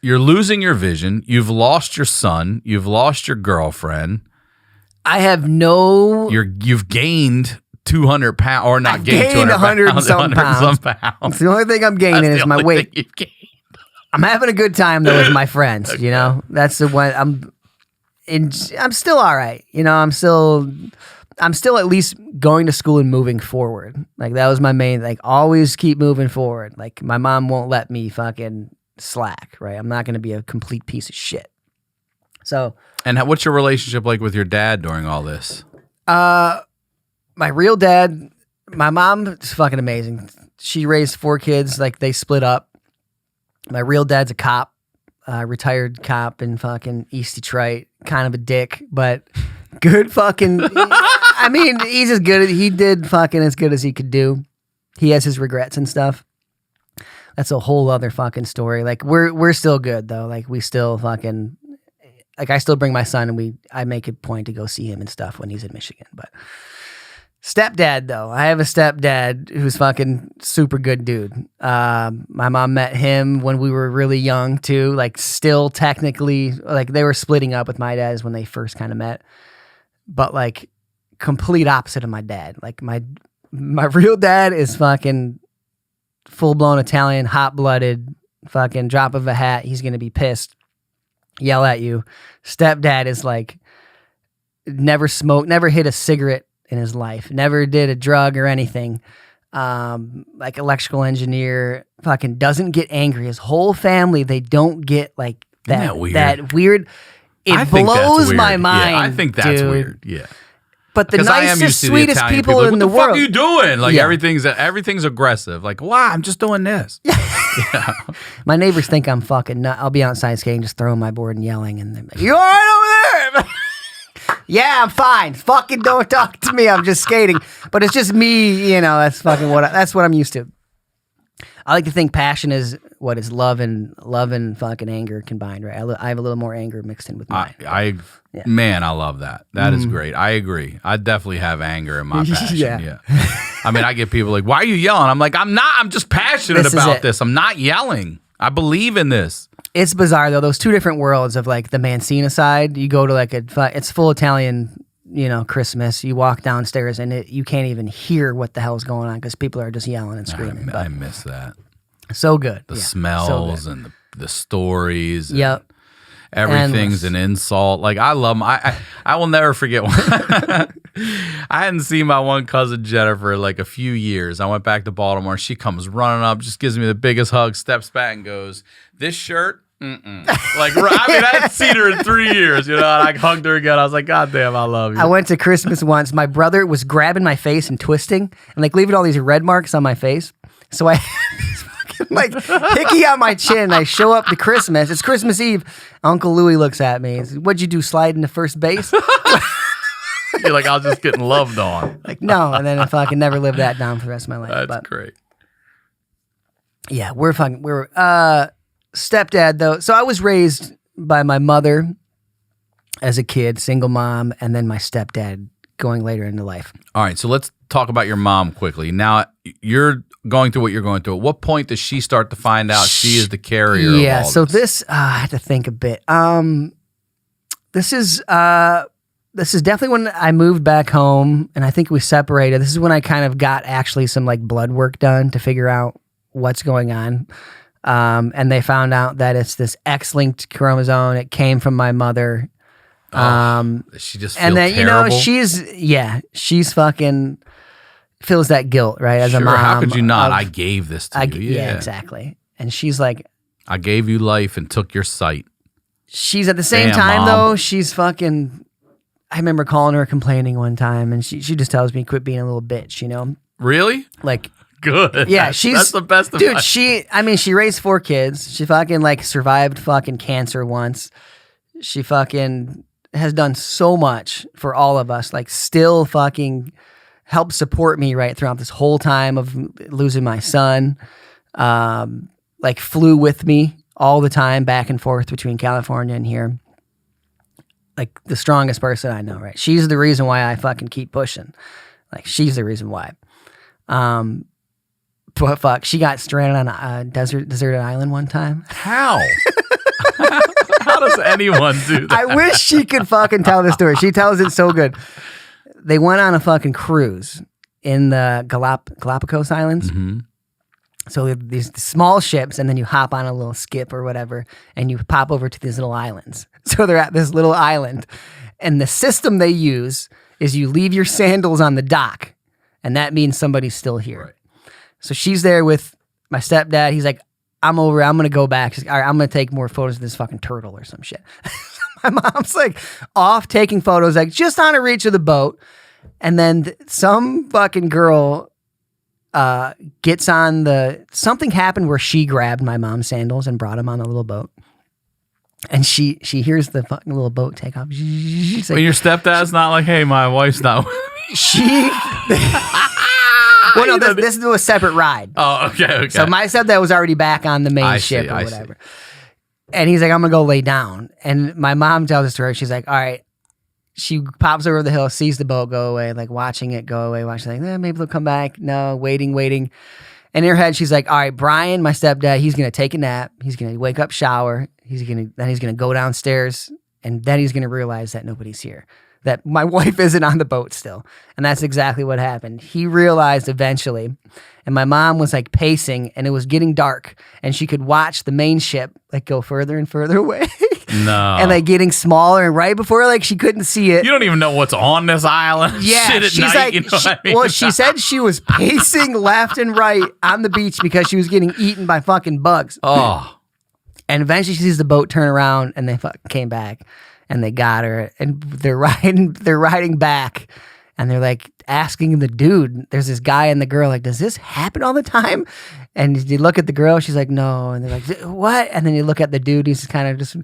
losing your vision. You've lost your son. You've lost your girlfriend. I have You've gained 200 pounds, or not gained 200 100 pounds. Some pounds. It's the only thing I'm gaining is my weight. I'm having a good time though with my friends. Okay. You know, that's the one. I'm still all right. You know, I'm still at least going to school and moving forward. Like that was my main, like always keep moving forward. Like my mom won't let me fucking slack, right? I'm not going to be a complete piece of shit. So. And what's your relationship like with your dad during all this? My real dad, my mom is fucking amazing. She raised 4 kids. Like they split up. My real dad's a cop, retired cop in fucking East Detroit. Kind of a dick, but good fucking. I mean, he's as good. He did fucking as good as he could do. He has his regrets and stuff. That's a whole other fucking story. Like we're still good though. Like we still fucking. Like I still bring my son and I make a point to go see him and stuff when he's in Michigan. But stepdad though, I have a stepdad who's fucking super good dude. My mom met him when we were really young too. Like still technically, like they were splitting up with my dad when they first kind of met. But like complete opposite of my dad. Like my real dad is fucking full blown Italian, hot blooded, fucking drop of a hat. He's gonna be pissed. Yell at you. Stepdad is like never smoked, never hit a cigarette in his life, never did a drug or anything. Like electrical engineer, fucking doesn't get angry. His whole family, they don't get like that. Isn't that weird? That weird. It blows my mind. Yeah, I think that's dude. weird. Yeah. But the nicest, sweetest people in the world. What the fuck are you doing? Like Yeah. everything's aggressive. Like, wow, I'm just doing this. Yeah. My neighbors think I'm fucking nut. I'll be outside skating, just throwing my board and yelling, and they're like, "You all right over there?" Yeah, I'm fine. Fucking don't talk to me. I'm just skating. But it's just me, you know. That's fucking that's what I'm used to. I like to think passion is what is love and fucking anger combined, right? I have a little more anger mixed in with mine. Man, I love that. That is great. I agree. I definitely have anger in my passion. Yeah. I mean, I get people like, why are you yelling? I'm like, I'm not. I'm just passionate about this. I'm not yelling. I believe in this. It's bizarre, though. Those two different worlds of like the Mancina side, you go to like it's full Italian, you know, Christmas. You walk downstairs and you can't even hear what the hell's going on because people are just yelling and screaming. I miss that. So good. The smells and the stories. Yep. Everything's an insult. Like I love them. I will never forget one. I hadn't seen my one cousin Jennifer in like a few years. I went back to Baltimore. She comes running up, just gives me the biggest hug, steps back and goes, "This shirt." Mm-mm. Like I mean, I hadn't seen her in 3 years. You know, and I hugged her again. I was like, "God damn, I love you." I went to Christmas once. My brother was grabbing my face and twisting and like leaving all these red marks on my face. So I like hickey on my chin. I show up to Christmas. It's Christmas Eve. Uncle Louie looks at me. Says, "What'd you do? Slide into first base?" You're like, I was just getting loved on. Like, no. And then if I can never live that down for the rest of my life. That's great. Yeah, we're stepdad though. So I was raised by my mother as a kid, single mom, and then my stepdad going later into life. All right, so let's talk about your mom quickly. Now, you're going through what you're going through. At what point does she start to find out she is the carrier of all this? I had to think a bit. This is definitely when I moved back home, and I think we separated. This is when I kind of got actually some like blood work done to figure out what's going on. And they found out that it's this X-linked chromosome. It came from my mother. She just feels and then terrible. She's fucking feels that guilt, right? As a mom, how could you not? I gave this to you. Yeah, exactly. And she's like, I gave you life and took your sight. She's at the same time Mom. though. She's fucking. I remember calling her complaining one time, and she just tells me, quit being a little bitch, you know? Really? Like, Good. yeah, That's the best dude, advice. she raised 4 kids. She fucking like survived fucking cancer once. She fucking has done so much for all of us, like still fucking helped support me right throughout this whole time of losing my son. Like flew with me all the time back and forth between California and here. Like the strongest person I know, right? She's the reason why I fucking keep pushing. Like she's the reason why. But fuck, she got stranded on a deserted island one time. How? How does anyone do that? I wish she could fucking tell the story. She tells it so good. They went on a fucking cruise in the Galapagos Islands. Mm-hmm. So we have these small ships, and then you hop on a little skip or whatever, and you pop over to these little islands. So they're at this little island, and the system they use is you leave your sandals on the dock, and that means somebody's still here. Right. So she's there with my stepdad. He's like, I'm over. I'm going to go back. She's like, all right, I'm going to take more photos of this fucking turtle or some shit. My mom's like off taking photos, like just on a reach of the boat. And then some fucking girl gets on something happened where she grabbed my mom's sandals and brought them on the little boat. And she hears the fucking little boat take off. She's When like, your stepdad's not like, hey, my wife's not with me. she... Well, no, this is a separate ride. Oh, okay. So my stepdad was already back on the main ship or whatever. And he's like, I'm going to go lay down. And my mom tells the story. She's like, all right. She pops over the hill, sees the boat go away, like watching it go away. Watching, like, maybe they'll come back. No, waiting. And in her head, she's like, all right, Brian, my stepdad, he's going to take a nap. He's going to wake up, shower. Then he's going to go downstairs. And then he's going to realize that nobody's here, that my wife isn't on the boat still. And that's exactly what happened. He realized eventually, and my mom was like pacing, and it was getting dark, and she could watch the main ship like go further and further away. No. And like getting smaller, and right before like she couldn't see it. You don't even know what's on this island. Yeah, Shit at she's night, like, you know what I mean? well, she said she was pacing left and right on the beach because she was getting eaten by fucking bugs. Oh. And eventually she sees the boat turn around, and they fucking came back. And they got her, and they're riding back, and they're like asking the dude, there's this guy and the girl, like, does this happen all the time? And you look at the girl, she's like, no. And they're like, what? And then you look at the dude, he's kind of just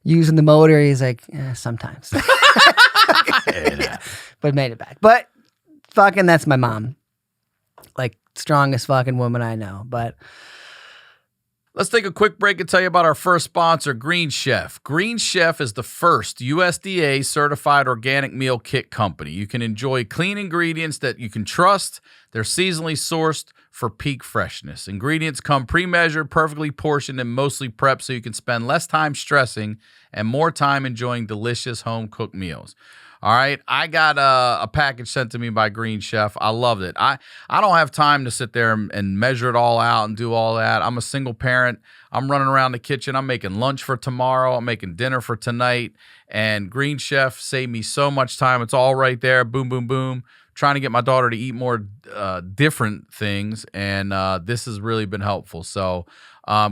using the motor. He's like, sometimes. Yeah. But made it back. But fucking, that's my mom. Like, strongest fucking woman I know. But let's take a quick break and tell you about our first sponsor, Green Chef. Green Chef is the first USDA certified organic meal kit company. You can enjoy clean ingredients that you can trust. They're seasonally sourced for peak freshness. Ingredients come pre-measured, perfectly portioned, and mostly prepped so you can spend less time stressing and more time enjoying delicious home-cooked meals. All right, I got a package sent to me by Green Chef. I loved it. I don't have time to sit there and measure it all out and do all that. I'm a single parent. I'm running around the kitchen. I'm making lunch for tomorrow. I'm making dinner for tonight. And Green Chef saved me so much time. It's all right there. Boom, boom, boom. Trying to get my daughter to eat more different things. And this has really been helpful. So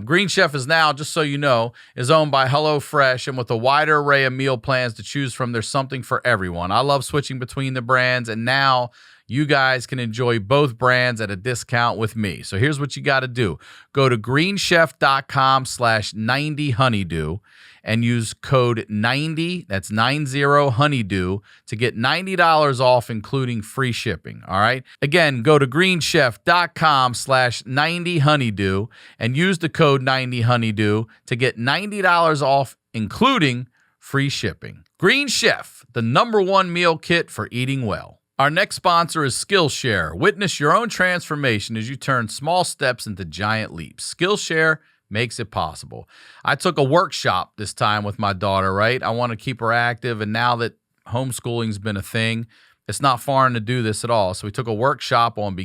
Green Chef is now, just so you know, is owned by HelloFresh, and with a wider array of meal plans to choose from, there's something for everyone. I love switching between the brands, and now you guys can enjoy both brands at a discount with me. So here's what you got to do. Go to greenchef.com/90honeydew and use code 90, that's 90honeydew, to get $90 off, including free shipping, all right? Again, go to greenchef.com/90honeydew and use the code 90honeydew to get $90 off, including free shipping. Green Chef, the #1 meal kit for eating well. Our next sponsor is SKILLSHARE. Witness your own transformation as you turn small steps into giant leaps. SKILLSHARE makes it possible. I took a workshop this time with my daughter, right? I want to keep her active, and now that homeschooling's been a thing, it's not foreign to do this at all. So we took a workshop on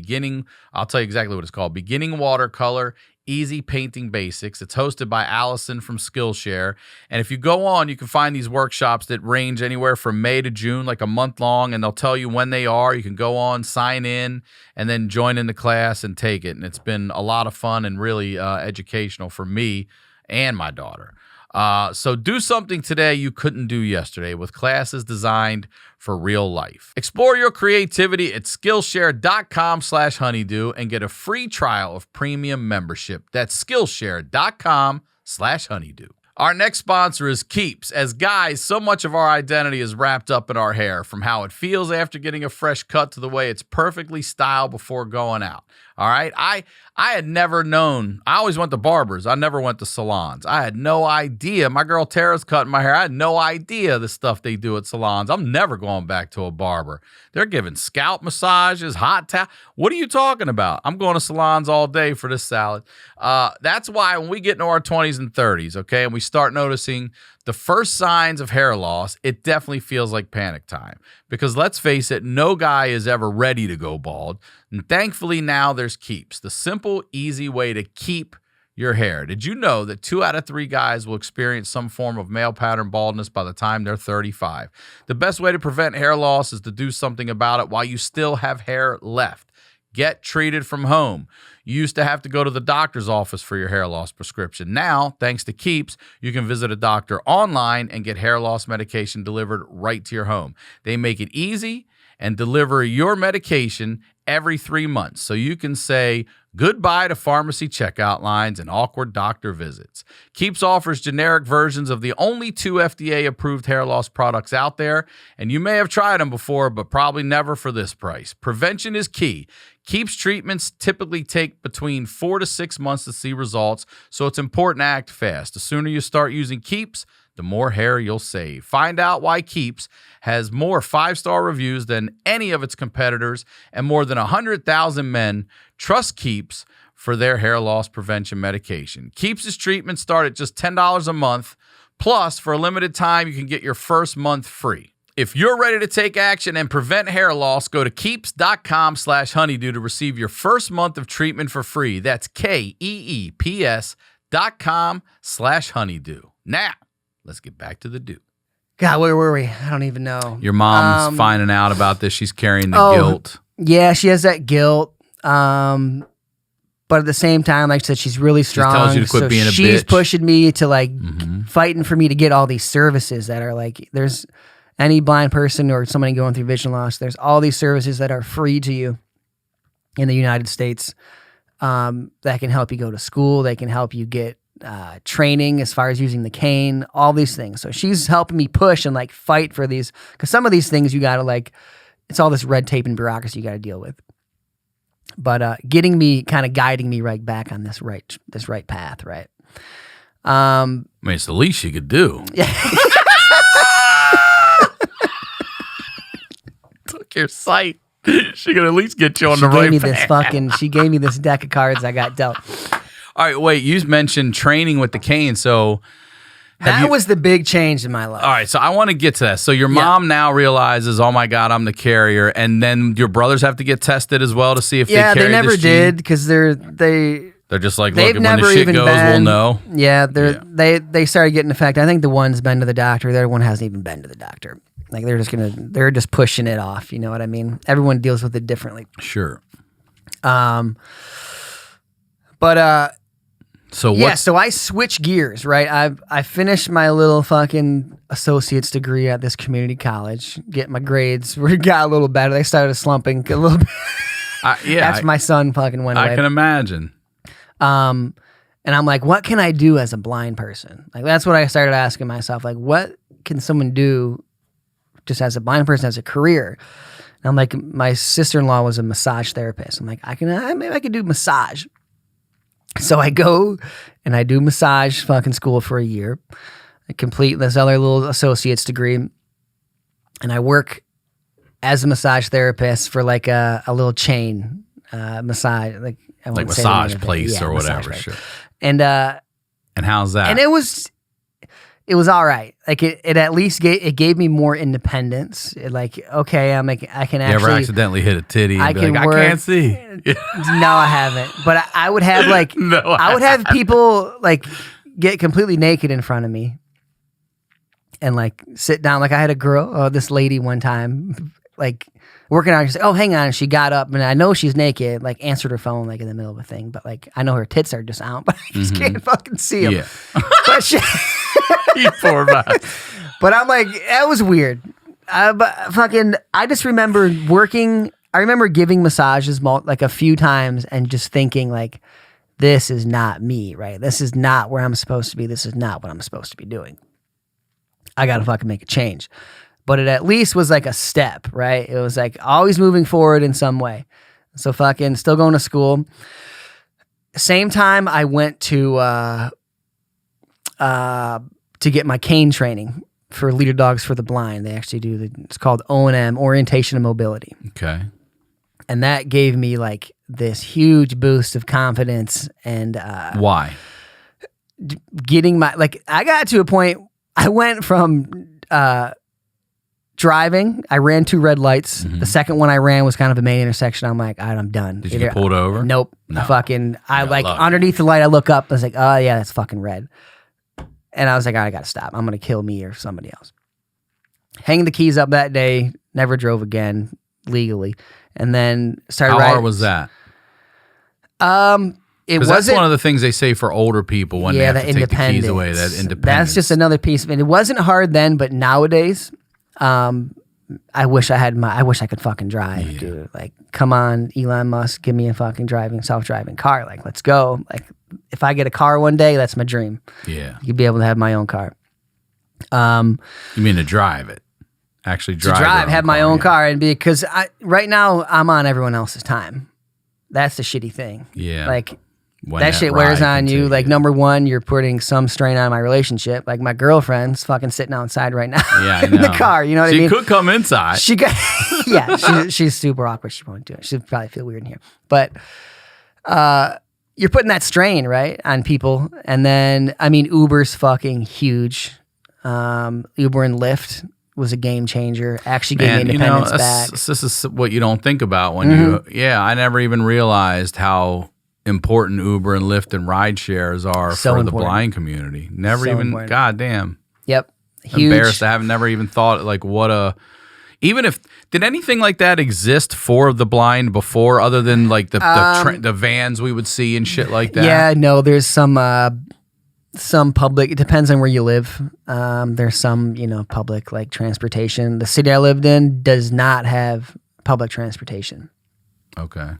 I'll tell you exactly what it's called, Beginning Watercolor, Easy Painting Basics. It's hosted by Allison from SKILLSHARE. And if you go on, you can find these workshops that range anywhere from May to June, like a month long, and they'll tell you when they are. You can go on, sign in, and then join in the class and take it. And it's been a lot of fun and really educational for me and my daughter. So do something today you couldn't do yesterday with classes designed for real life. Explore your creativity at Skillshare.com/honeydew and get a free trial of premium membership. That's Skillshare.com/honeydew. Our next sponsor is Keeps. As guys, so much of our identity is wrapped up in our hair, from how it feels after getting a fresh cut to the way it's perfectly styled before going out. All right? I had never known. I always went to barbers. I never went to salons. I had no idea. My girl Tara's cutting my hair. I had no idea the stuff they do at salons. I'm never going back to a barber. They're giving scalp massages, hot towel. What are you talking about? I'm going to salons all day for this salad. That's why when we get into our 20s and 30s, okay, and we start noticing the first signs of hair loss, it definitely feels like panic time. Because let's face it, no guy is ever ready to go bald. And thankfully now there's Keeps, the simple, easy way to keep your hair. Did you know that 2 out of 3 guys will experience some form of male pattern baldness by the time they're 35? The best way to prevent hair loss is to do something about it while you still have hair left. Get treated from home. You used to have to go to the doctor's office for your hair loss prescription. Now, thanks to Keeps, you can visit a doctor online and get hair loss medication delivered right to your home. They make it easy and deliver your medication every 3 months, so you can say goodbye to pharmacy checkout lines and awkward doctor visits. Keeps offers generic versions of the only 2 FDA-approved hair loss products out there, and you may have tried them before, but probably never for this price. Prevention is key. Keeps treatments typically take between 4 to 6 months to see results, so it's important to act fast. The sooner you start using Keeps, the more hair you'll save. Find out why Keeps has more 5-star reviews than any of its competitors, and more than 100,000 men trust Keeps for their hair loss prevention medication. Keeps' treatments start at just $10 a month. Plus, for a limited time, you can get your first month free. If you're ready to take action and prevent hair loss, go to keeps.com/honeydew to receive your first month of treatment for free. That's KEEPS.com/honeydew. Now, let's get back to the do. God, where were we? I don't even know. Your mom's finding out about this. She's carrying the guilt. Yeah, she has that guilt. But at the same time, like I said, she's really strong. She tells you to quit being a bitch. She's pushing me to fighting for me to get all these services that are there's any blind person or somebody going through vision loss. There's all these services that are free to you in the United States that can help you go to school. They can help you get training as far as using the cane, all these things. So she's helping me push and fight for these, because some of these things you gotta it's all this red tape and bureaucracy you gotta deal with. But getting me, kind of guiding me right back on this right path, right? I mean, it's the least you could do. Yeah. Took your sight. She could at least get you on the right path. She gave me this deck of cards I got dealt. All right, wait, you mentioned training with the cane, so... That was the big change in my life. All right, so I want to get to that. So your mom now realizes, oh my God, I'm the carrier, and then your brothers have to get tested as well to see if they carry this gene? Yeah, they never did, because they're just like, look, when the shit goes, we'll know. Yeah, they started getting affected. I think the one's been to the doctor, the other one hasn't even been to the doctor. They're just pushing it off, you know what I mean? Everyone deals with it differently. Sure. So I switch gears, right? I finished my little fucking associate's degree at this community college. Get my grades got a little better. They started slumping a little bit. After my son fucking went away. I can imagine. And I'm like, what can I do as a blind person? That's what I started asking myself. What can someone do just as a blind person as a career? And I'm like, my sister-in-law was a massage therapist. I'm like, maybe I could do massage. So I go and I do massage fucking school for a year. I complete this other little associate's degree. And I work as a massage therapist for a little chain massage. Massage place or whatever. Sure. And how's that? And it was all right. It at least gave me more independence. Okay, I can actually. You ever accidentally hit a titty and I can't see? No, I haven't. But I would have I would have people get completely naked in front of me and sit down. I had a girl, this lady one time, like working out. She's like, oh, hang on. And she got up, and I know she's naked. Like answered her phone like in the middle of a thing, but like I know her tits are just out, but I just can't fucking see them. Yeah. But she, You poor bastard. but I'm like, that was weird. I just remember working. I remember giving massages like a few times and just thinking like, this is not me, right? This is not where I'm supposed to be. This is not what I'm supposed to be doing. I got to fucking make a change. But it at least was like a step, right? It was like always moving forward in some way. So fucking still going to school. Same time I went to get my cane training for Leader Dogs for the Blind. They actually do it's called O&M, Orientation and Mobility. Okay. And that gave me like this huge boost of confidence and Why? getting I got to a point, I went from driving, I ran 2 red lights. The second one I ran was kind of a main intersection. I'm like, all right, I'm done. Did you get pulled over? Nope. No. I like underneath the light, I look up, I was like, oh yeah, that's fucking red. And I was like, all right, I gotta stop. I'm gonna kill me or somebody else. Hang the keys up that day, never drove again legally. And then started riding. How hard was that? It wasn't. That's one of the things they say for older people when they have to take the keys away. That independence. That's just another piece of it. It wasn't hard then, but nowadays, I wish I could fucking drive, dude. Like, come on, Elon Musk, give me a fucking self-driving car. Like, let's go. Like, if I get a car one day, that's my dream. Yeah. You'd be able to have my own car. You mean to drive it? Actually drive. Have my own car, and because right now I'm on everyone else's time. That's the shitty thing. Yeah. Like, When that shit wears ride on you. continues. Like, number one, you're putting some strain on my relationship. Like, my girlfriend's fucking sitting outside right now Yeah, I in the know. car. You know what I She mean? could come inside. She got, yeah, she's super awkward. She won't do it. She'll probably feel weird in here. But you're putting that strain, right, on people. And then, I mean, Uber's fucking huge. Uber and Lyft was a game changer. Actually gave me independence back. This is what you don't think about when I never even realized how important Uber and Lyft and ride shares are So for important. the blind community. Never So even, important. goddamn. Yep. Huge. Embarrassed. I have never even thought like even if, did anything like that exist for the blind before other than like the vans we would see and shit like that? Yeah, no, there's some public, it depends on where you live. There's some, public like transportation. The city I lived in does not have public transportation. Okay.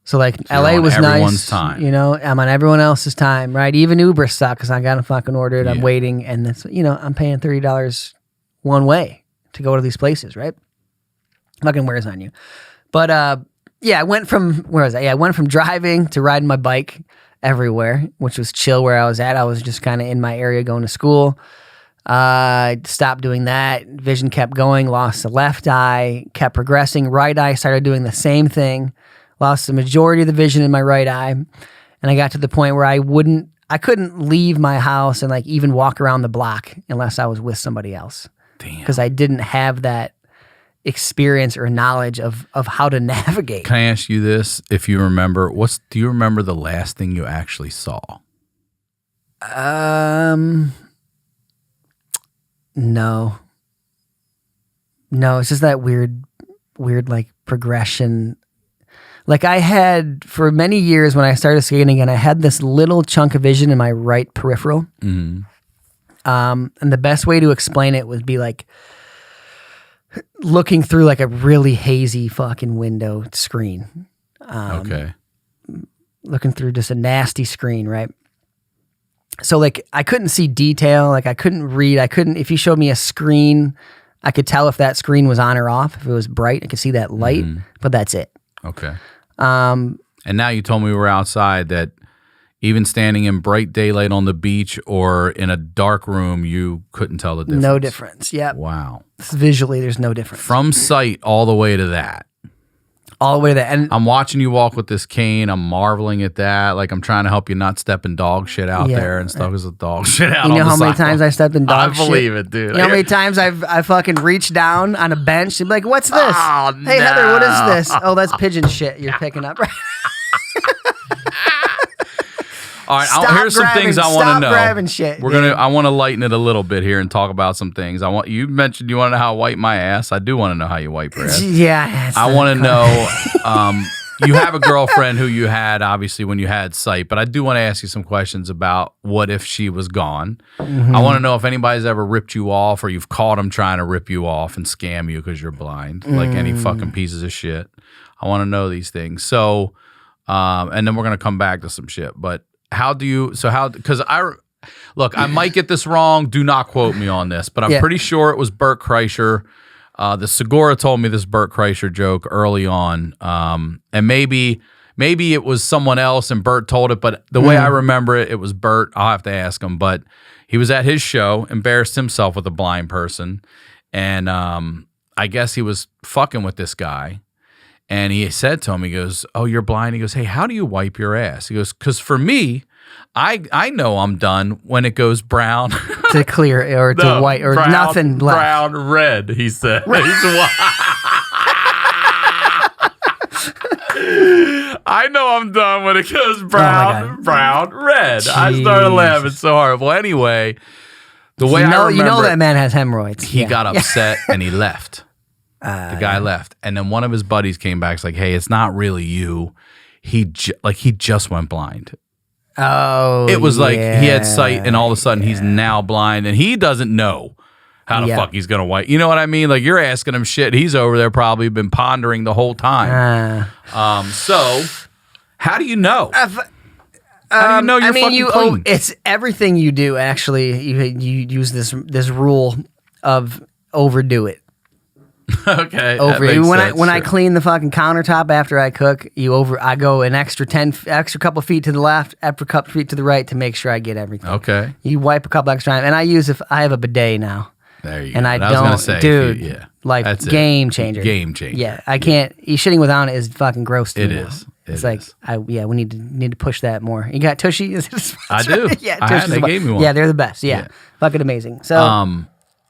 So like you're LA on was everyone's nice. time. I'm on everyone else's time, right? Even Uber sucks because I got to fucking order it. I'm Yeah. waiting, and that's I'm paying $30 one way to go to these places, right? Fucking wears on you. But I went from where was I? Yeah, I went from driving to riding my bike everywhere, which was chill where I was at. I was just kind of in my area going to school. Stopped doing that. Vision kept going. Lost the left eye. Kept progressing. Right eye started doing the same thing. Lost the majority of the vision in my right eye. And I got to the point where I couldn't leave my house and like even walk around the block unless I was with somebody else. Damn. Because I didn't have that experience or knowledge of how to navigate. Can I ask you this? If you remember, do you remember the last thing you actually saw? No, it's just that weird like progression. Like I had for many years when I started skating again, I had this little chunk of vision in my right peripheral. Mm-hmm. And the best way to explain it would be like looking through like a really hazy fucking window screen. Okay. Looking through just a nasty screen, right? So like I couldn't see detail, like I couldn't read, if you showed me a screen, I could tell if that screen was on or off. If it was bright, I could see that light, but that's it. Okay. And now you told me we were outside that even standing in bright daylight on the beach or in a dark room, you couldn't tell the difference. No difference. Yep. Wow. Visually, there's no difference. From sight all the way to that. All the way to that. And I'm watching you walk with this cane. I'm marveling at that. Like I'm trying to help you not step in dog shit out there and stuff because of dog shit out. you know on the how many sidewalk. times I stepped in dog shit? I believe it, dude. You know how many times I fucking reached down on a bench and be like, what's this? Oh, Hey, Heather, what is no. this? Oh, that's pigeon shit you're picking up. All right, Stop here's some things I want to Stop know. grabbing shit. I want to lighten it a little bit here and talk about some things. You mentioned you want to know how I wipe my ass. I do want to know how you wipe your ass. Yeah. I want to know. You have a girlfriend who you had obviously when you had sight, but I do want to ask you some questions about what if she was gone. I want to know if anybody's ever ripped you off or you've caught them trying to rip you off and scam you because you're blind, like any fucking pieces of shit. I want to know these things. So, and then we're gonna come back to some shit. But because look, I might get this wrong. Do not quote me on this, but I'm pretty sure it was Bert Kreischer. The Segura told me this Bert Kreischer joke early on, and maybe it was someone else and Bert told it, but the way I remember it, it was Bert. I'll have to ask him, but he was at his show, embarrassed himself with a blind person, and I guess he was fucking with this guy, and he said to him, he goes, "Oh, you're blind?" He goes, "Hey, how do you wipe your ass?" He goes, "Because for me, I know I'm done when it goes brown." To clear or to white or brown, nothing left. Brown, red, he said. I know I'm done when it goes brown, red. Jesus. I started laughing so hard. Well, anyway, the way I remember that man has hemorrhoids. He got upset and he left. The guy left. And then one of his buddies came back. It's like, hey, it's not really you. He just went blind. Oh, it was like he had sight, and all of a sudden he's now blind, and he doesn't know how the fuck he's gonna wipe. You know what I mean? Like you're asking him shit. He's over there probably been pondering the whole time. So how do you know? How do you know you're fucking clean? It's everything you do. Actually, you use this rule of overdo it. Okay. When I clean the fucking countertop after I cook, I go an extra couple feet to the left, extra couple feet to the right to make sure I get everything. Okay. You wipe a couple extra times, and I have a bidet now. There you and go. I was gonna say, dude, game changer. Game changer. Yeah, I can't. You shitting without it is fucking gross to me. It is. It's like we need to push that more. You got Tushy? I do. Yeah, they gave me one. Yeah, they're the best. Yeah, fucking amazing. So.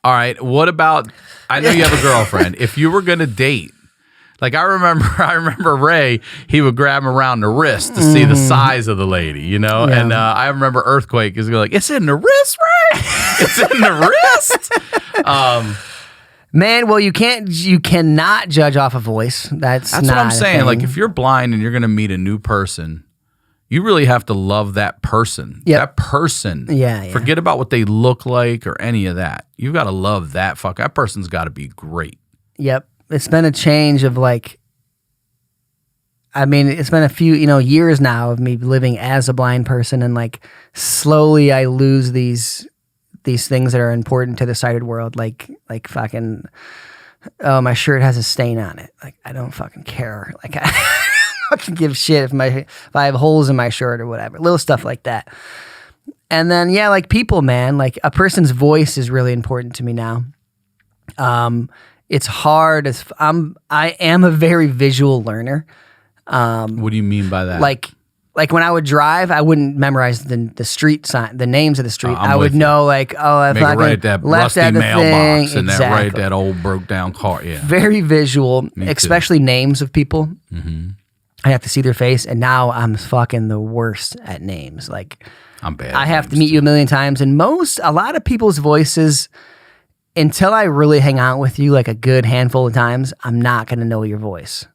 All right. What about? I know you have a girlfriend. If you were gonna date, like I remember Ray, he would grab him around the wrist to see the size of the lady, you know. Yeah. And I remember Earthquake is like, "It's in the wrist, Ray. It's in the wrist." Man, well, you cannot judge off a voice. That's what I'm saying. Like if you're blind and you're gonna meet a new person, you really have to love that person. Yep. That person. Yeah. Forget about what they look like or any of that. You've got to love that that person's got to be great. Yep. It's been a change of it's been a few, years now of me living as a blind person, and slowly I lose these things that are important to the sighted world, like fucking, oh, my shirt has a stain on it. Like I don't fucking care. Like I can give shit if I have holes in my shirt or whatever, little stuff like that. And then people, man, like a person's voice is really important to me now. It's hard I am a very visual learner. What do you mean by that? Like when I would drive, I wouldn't memorize the street sign, the names of the street. I would know if I right that left rusty at the mailbox thing, and that right that old broke down car. Yeah, very visual, especially names of people. Mm-hmm. I have to see their face, and now I'm fucking the worst at names. Like I'm bad. I have to meet you a million times, and a lot of people's voices, until I really hang out with you like a good handful of times, I'm not gonna know your voice.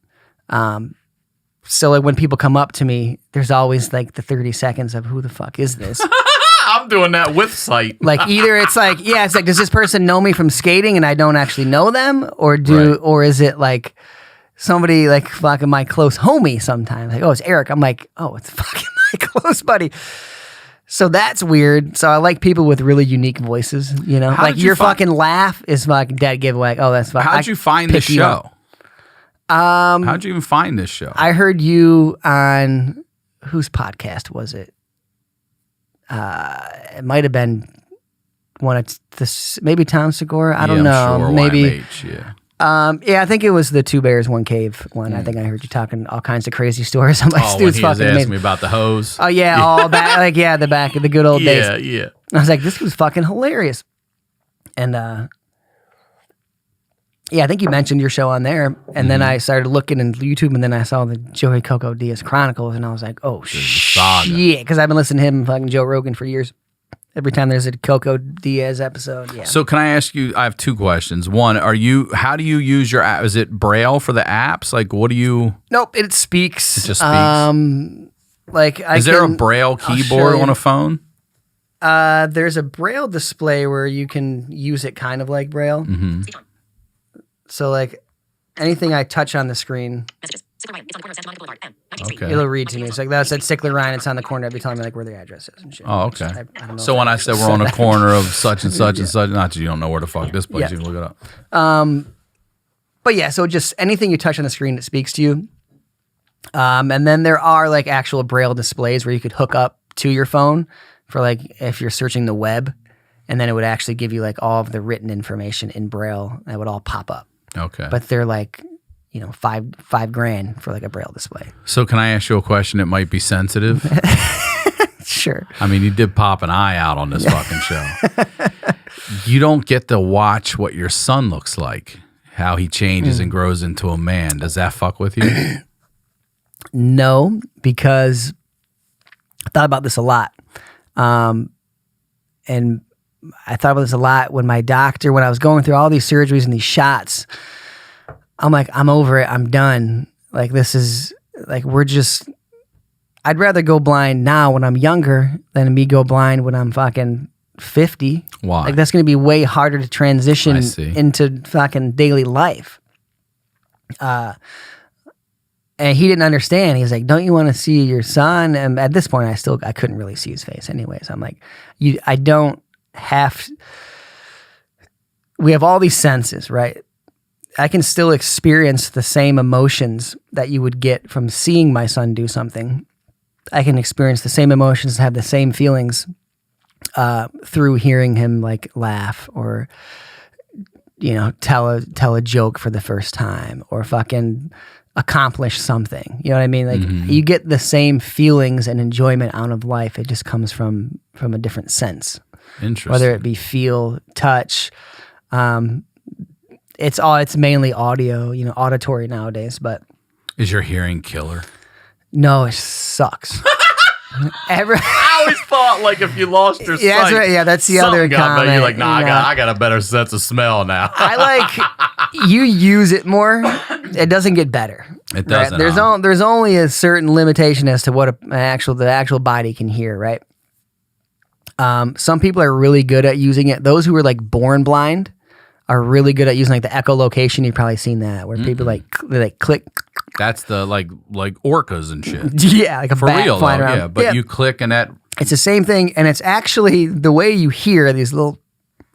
So when people come up to me, there's always the 30 seconds of who the fuck is this? I'm doing that with sight. Either it's does this person know me from skating and I don't actually know them, or is it somebody fucking my close homie sometimes? Like, oh, it's Eric. I'm like, oh, it's fucking my close buddy. So that's weird. So I like people with really unique voices, your fucking laugh is fucking dead giveaway. Oh, that's fucking. How'd you find this show? How'd you even find this show? I heard you on, whose podcast was it? It might have been one of this, maybe Tom Segura. I don't know. Sure, maybe. YMH, I think it was the Two Bears, One Cave one. I think I heard you talking all kinds of crazy stories. I'm like, when dude's he was fucking asking amazing. me about the hose. Oh yeah, all back, the back of the good old days. Yeah. I was like, this was fucking hilarious. And Yeah, I think you mentioned your show on there, and then I started looking in YouTube, and then I saw the Joey Coco Diaz Chronicles, and I was like, oh, shit, because I've been listening to him and fucking Joe Rogan for years. Every time there's a Coco Diaz episode, yeah. So can I ask you, I have two questions. One, how do you use your app? Is it Braille for the apps? Like, what do you? Nope, it speaks. It just speaks? Is there a Braille keyboard on a phone? There's a Braille display where you can use it kind of like Braille. Mm-hmm. So, like, anything I touch on the screen, it'll read to me. It's like that said Sickler Ryan. It's on the corner. It'll be telling me like where the address is and shit. Oh, okay. I don't know so when I said we're on a corner of such and such and such, not that you don't know where the fuck this place, you can look it up. But yeah, so just anything you touch on the screen, it speaks to you. And then there are like actual Braille displays where you could hook up to your phone for like if you're searching the web, and then it would actually give you like all of the written information in Braille. That would all pop up. Okay. But they're like, $5,000 for like a Braille display. So can I ask you a question that might be sensitive? Sure. I mean, you did pop an eye out on this fucking show. You don't get to watch what your son looks like, how he changes and grows into a man. Does that fuck with you? No, because I thought about this a lot. And I thought about this a lot when my doctor, when I was going through all these surgeries and these shots, I'm like, I'm over it. I'm done. Like, this is like, I'd rather go blind now when I'm younger than me go blind when I'm fucking 50. Why? Like, that's going to be way harder to transition into fucking daily life. And he didn't understand. He's like, don't you want to see your son? And at this point, I couldn't really see his face anyway. So I'm like, I don't have, we have all these senses, right? I can still experience the same emotions that you would get from seeing my son do something. I can experience the same emotions, have the same feelings through hearing him like laugh or, tell a joke for the first time or fucking accomplish something. You know what I mean? Like you get the same feelings and enjoyment out of life. It just comes from a different sense. Interesting. Whether it be feel, touch, it's mainly audio, auditory nowadays, but is your hearing killer? No, it sucks. I always thought like if you lost your sight, that's right. Yeah, that's the other comment. You're like, nah, I got a better sense of smell now. I like you use it more. It doesn't get better. It doesn't. Right? There's only a certain limitation as to what the actual body can hear. Right. Some people are really good at using it. Those who are like born blind are really good at using like the echolocation. You've probably seen that where people they like click. That's the like orcas and shit. Yeah, like a for bat real flying though. around. Yeah, but you click and that. It's the same thing, and it's actually the way you hear these little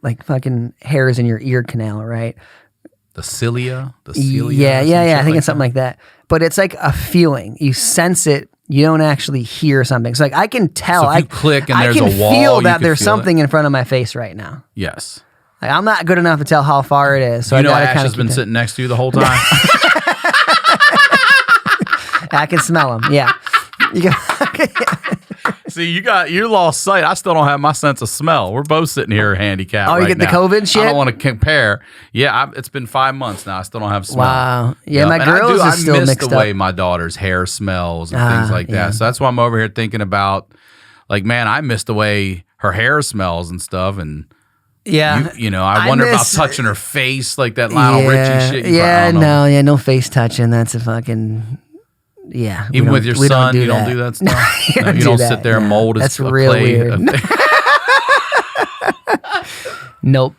like fucking hairs in your ear canal, right? The cilia. Yeah. I think it's something like that. But it's like a feeling. You sense it. You don't actually hear something. It's like I can tell. So if you click and I there's can a wall, feel that there's something in front of my face right now. Yes. Like, I'm not good enough to tell how far it is. So I gotta Ash has been sitting next to you the whole time. I can smell him. Yeah. See, you lost sight. I still don't have my sense of smell. We're both sitting here handicapped. Oh, you get the COVID shit? I don't want to compare. Yeah, it's been 5 months now. I still don't have smell. Wow. Yeah, my girls is still mixed up. I miss the way my daughter's hair smells and things like that. So that's why I'm over here thinking about, like, man, I miss the way her hair smells and stuff. And yeah, I wonder about touching her face, like that Lionel Richie shit. No face touching. That's a fucking. Yeah. Even with your son, you don't do that stuff? You don't sit there and mold That's a real clay. Weird. Nope.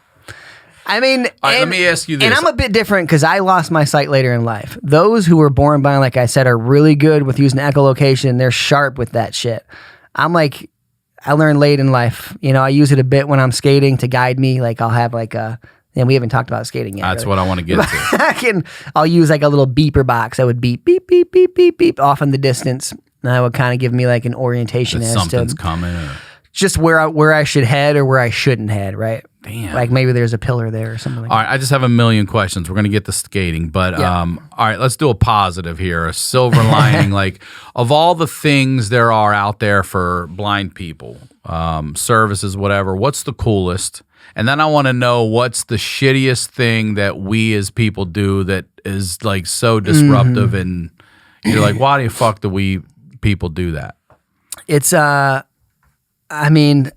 I mean, let me ask you this. And I'm a bit different because I lost my sight later in life. Those who were born blind, like I said, are really good with using echolocation. They're sharp with that shit. I'm like, I learned late in life. I use it a bit when I'm skating to guide me. Like I'll have like a... And we haven't talked about skating yet. That's what I want to get to. I'll use like a little beeper box that would beep, beep, beep, beep, beep, beep off in the distance. And that would kind of give me like an orientation as something's to coming. just where I should head or where I shouldn't head, right? Damn. Like maybe there's a pillar there or something like that. All right, I just have a million questions. We're going to get to skating. But all right, let's do a positive here, a silver lining. Like of all the things there are out there for blind people, services, whatever, what's the coolest? And then I want to know what's the shittiest thing that we as people do that is like so disruptive, and you're like, why the fuck do we people do that? It's I mean,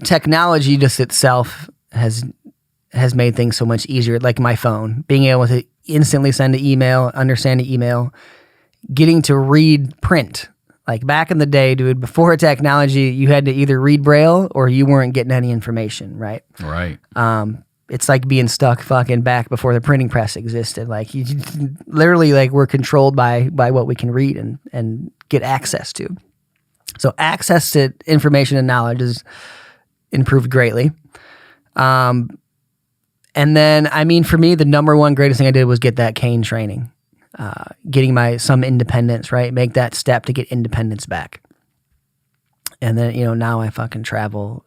technology just itself has made things so much easier. Like my phone, being able to instantly send an email, understand an email, getting to read print. Like back in the day, dude, before technology, you had to either read Braille or you weren't getting any information, right? Right. It's like being stuck fucking back before the printing press existed. Like you literally like we're controlled by what we can read and get access to. So access to information and knowledge is improved greatly. And then, I mean, for me, the number one greatest thing I did was get that cane training. Getting some independence, right? Make that step to get independence back. And then, now I fucking travel,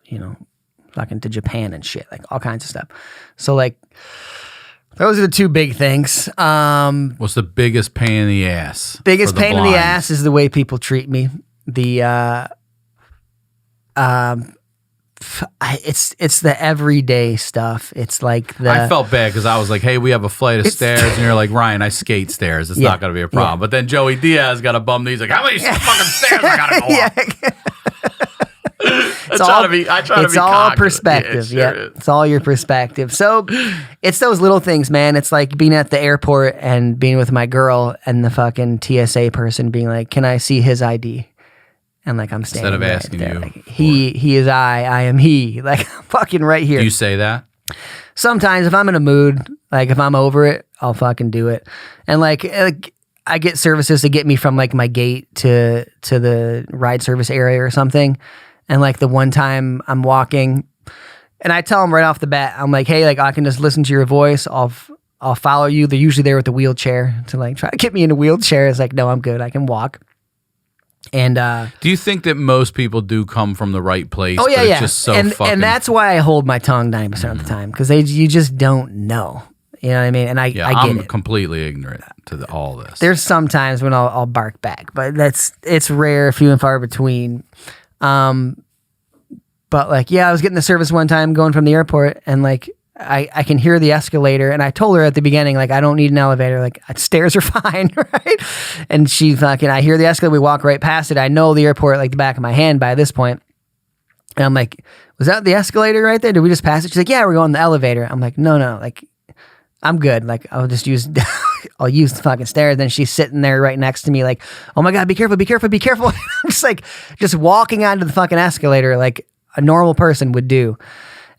fucking to Japan and shit, like all kinds of stuff. So like, those are the two big things. What's the biggest pain in the ass? Biggest pain in the blind? ass is the way people treat me. It's the everyday stuff. It's like I felt bad because I was like, hey, we have a flight of stairs, and you're like, Ryan, I skate stairs. It's not going to be a problem. But then Joey Diaz got a bum knee. He's like, how many fucking stairs I got to go up? I try to be It's all cognizant. perspective. Yeah, it sure is. It's all your perspective. So it's those little things, man. It's like being at the airport and being with my girl and the fucking TSA person being like, can I see his ID? And like I'm standing Instead of right asking there, you, like, he is I am he. Like I'm fucking right here. Do you say that? Sometimes if I'm in a mood, like if I'm over it, I'll fucking do it. And like I get services to get me from like my gate to the ride service area or something. And like the one time I'm walking, and I tell them right off the bat, I'm like, hey, like I can just listen to your voice. I'll follow you. They're usually there with the wheelchair to like try to get me in a wheelchair. It's like, no, I'm good. I can walk. And do you think that most people do come from the right place? Oh yeah, but it's yeah. just so and fucking. and that's why I hold my tongue 90% of the time, because you just don't know. You know what I mean? And I get I'm it. completely ignorant to all this. There's some times when I'll bark back, but it's rare, few and far between. But like, yeah, I was getting the service one time going from the airport, and like I can hear the escalator, and I told her at the beginning, like, I don't need an elevator, like stairs are fine, right? And I hear the escalator, we walk right past it. I know the airport like the back of my hand by this point. And I'm like, was that the escalator right there? Did we just pass it? She's like, yeah, we're going the elevator. I'm like, no, like I'm good. Like I'll just use I'll use the fucking stairs. Then she's sitting there right next to me like, oh my God, be careful. I'm just like, just walking onto the fucking escalator like a normal person would do.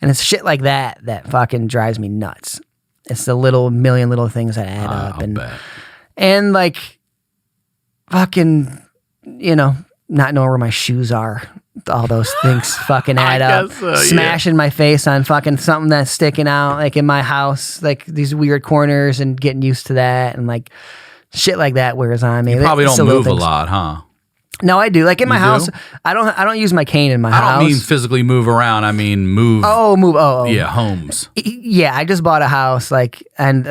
And it's shit like that fucking drives me nuts. It's the million little things that add up. And like fucking, not knowing where my shoes are. All those things fucking add up. Smashing my face on fucking something that's sticking out like in my house, like these weird corners, and getting used to that, and like shit like that wears on me. You probably don't move a lot, huh? No, I do. Like in my house, I don't use my cane in my house. I don't mean physically move around. I mean move. Move. Yeah, homes. Yeah, I just bought a house like end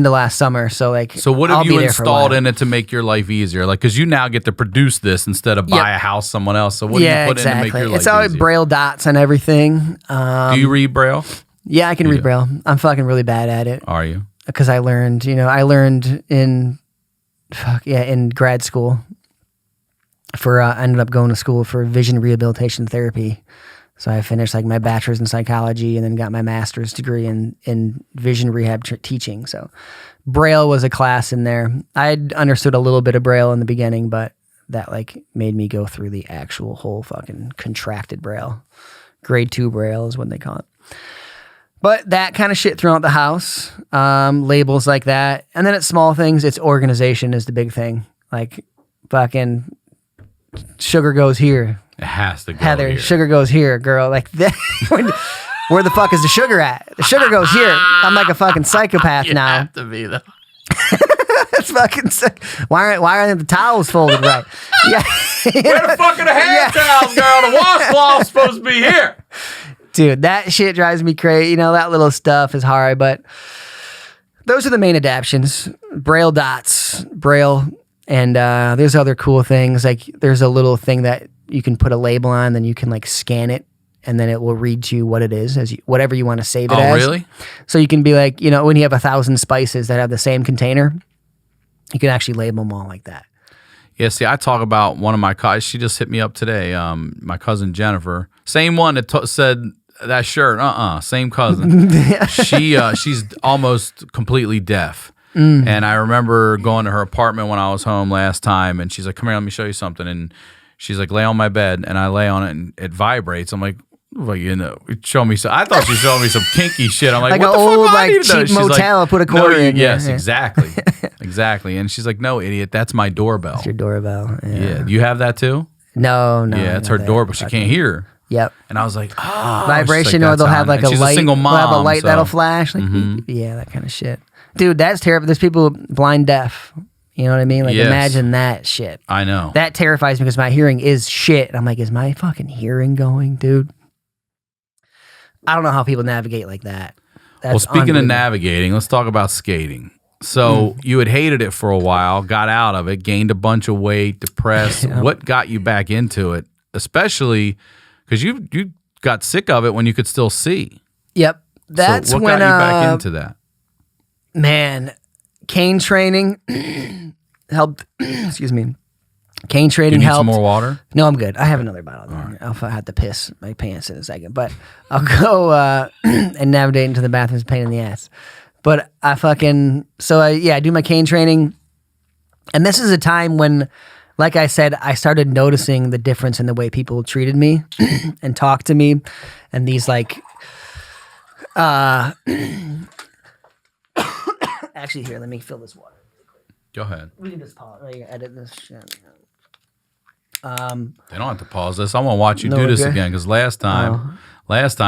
of last summer. So like, so what have you installed in it to make your life easier? Like, because you now get to produce this instead of buy a house somewhere else. So what do you put in to make your life It's all easier? Braille dots and everything. Do you read Braille? Yeah, I can read Braille. I'm fucking really bad at it. Are you? Because I learned in grad school. I ended up going to school for vision rehabilitation therapy. So I finished like my bachelor's in psychology and then got my master's degree in vision rehab teaching. So Braille was a class in there. I'd understood a little bit of Braille in the beginning, but that like made me go through the actual whole fucking contracted Braille. Grade 2 Braille is what they call it. But that kind of shit throughout the house, labels like that. And then it's small things. It's organization is the big thing. Like fucking sugar goes here. It has to go Heather, here. sugar goes here, girl. Like that. Where the fuck is the sugar at? The sugar goes here. I'm like a fucking psychopath you now. have to be though. It's fucking sick. Why aren't the towels folded right? Yeah. Where the fuck are the hand towels, girl? The washcloth's supposed to be here. Dude, that shit drives me crazy. That little stuff is hard, but those are the main adaptions. Braille dots, Braille, and there's other cool things. Like there's a little thing that you can put a label on, then you can like scan it and then it will read to you what it is, whatever you want to save it Oh, as. really? So you can be like, when you have 1,000 spices that have the same container, you can actually label them all like that. Yeah, see, I talk about one of my cousins. She just hit me up today. My cousin Jennifer, same one that said that shirt. Same cousin. She's almost completely deaf. And I remember going to her apartment when I was home last time, and she's like, "Come here, let me show you something." And she's like, "Lay on my bed," and I lay on it, and it vibrates. I'm like, "Well, show me some." I thought she showed me some kinky shit. I'm like, Like "What an the fuck old do I need to cheap know?" She's motel, like, put a quarter in. Yes, Yeah. exactly, exactly. And she's like, "No, idiot, that's my doorbell." It's your doorbell. Yeah, you have that too? No. Yeah, it's her doorbell. She can't hear. Yep. And I was like, oh, Vibration, like, or they'll have like a she's light. a single mom, they'll have a light so. that'll flash. Like, yeah, that kind of shit. Dude, that's terrible. There's people blind deaf. You know what I mean? Like, Yes. imagine that shit. I know. That terrifies me because my hearing is shit. And I'm like, is my fucking hearing going, dude? I don't know how people navigate like that. That's Well, speaking of unbelievable. navigating, let's talk about skating. So you had hated it for a while, got out of it, gained a bunch of weight, depressed. Yeah. What got you back into it? Especially because you got sick of it when you could still see. Yep. That's so what when got you back into that? man, cane training helped. Excuse me. Cane You training need helped. some more water? No, I'm good. I have another bottle. There. I'll have to piss my pants in a second, but I'll go and navigate into the bathroom. It's a pain in the ass. But I do my cane training, and this is a time when, like I said, I started noticing the difference in the way people treated me and talked to me, and these like, actually, here, let me fill this water. Go ahead. We can just pause. Right, edit this shit. They don't have to pause this. I want to watch you No, do this okay. again because last time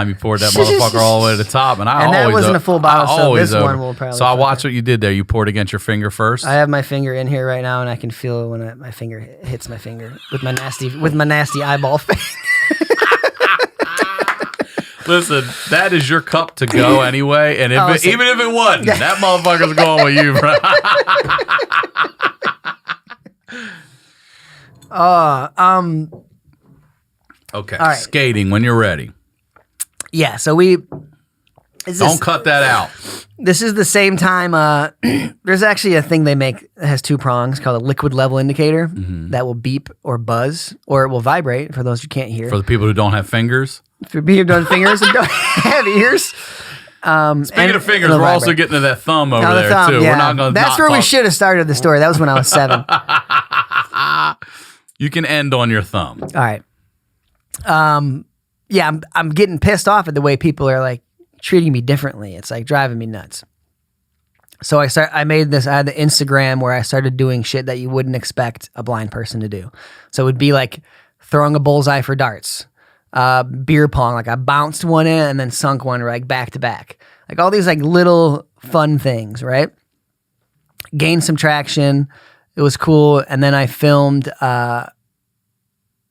you poured that motherfucker all the way to the top, and And that wasn't a full bottle, so this one will probably So I fuck watched what you did there. You poured against your finger first. I have my finger in here right now, and I can feel it when my finger hits my finger with my nasty eyeball face. Listen, that is your cup to go anyway, and Oh, even if it wasn't, that motherfucker's going with you, bro. Okay, all right. skating when you're ready. Yeah, so Don't cut that out. This is the same time. There's actually a thing they make that has two prongs called a liquid level indicator that will beep or buzz, or it will vibrate for those who can't hear. For the people who don't have fingers. For people who don't have fingers and don't have ears. Speaking of fingers, we're also getting to that thumb over there too. Yeah. We're not going to. That's where we should have started the story. That was when I was 7. You can end on your thumb. All right. Yeah, I'm getting pissed off at the way people are like treating me differently. It's like driving me nuts. So I had the Instagram where I started doing shit that you wouldn't expect a blind person to do. So it would be like throwing a bullseye for darts, beer pong. Like I bounced one in and then sunk one like back to back. Like all these like little fun things, right? Gained some traction. It was cool. And then I filmed, I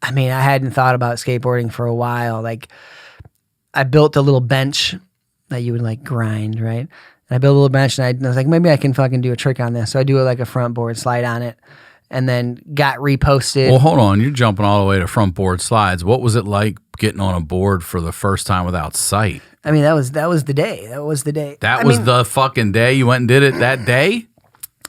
hadn't thought about skateboarding for a while. Like I built a little bench that you would like grind, right? And I built a little bench and I was like, maybe I can fucking do a trick on this. So I do like a front board slide on it and then got reposted. Well, hold on. You're jumping all the way to front board slides. What was it like getting on a board for the first time without sight? I mean, that was the day. That was the day. That was the fucking day you went and did it that day?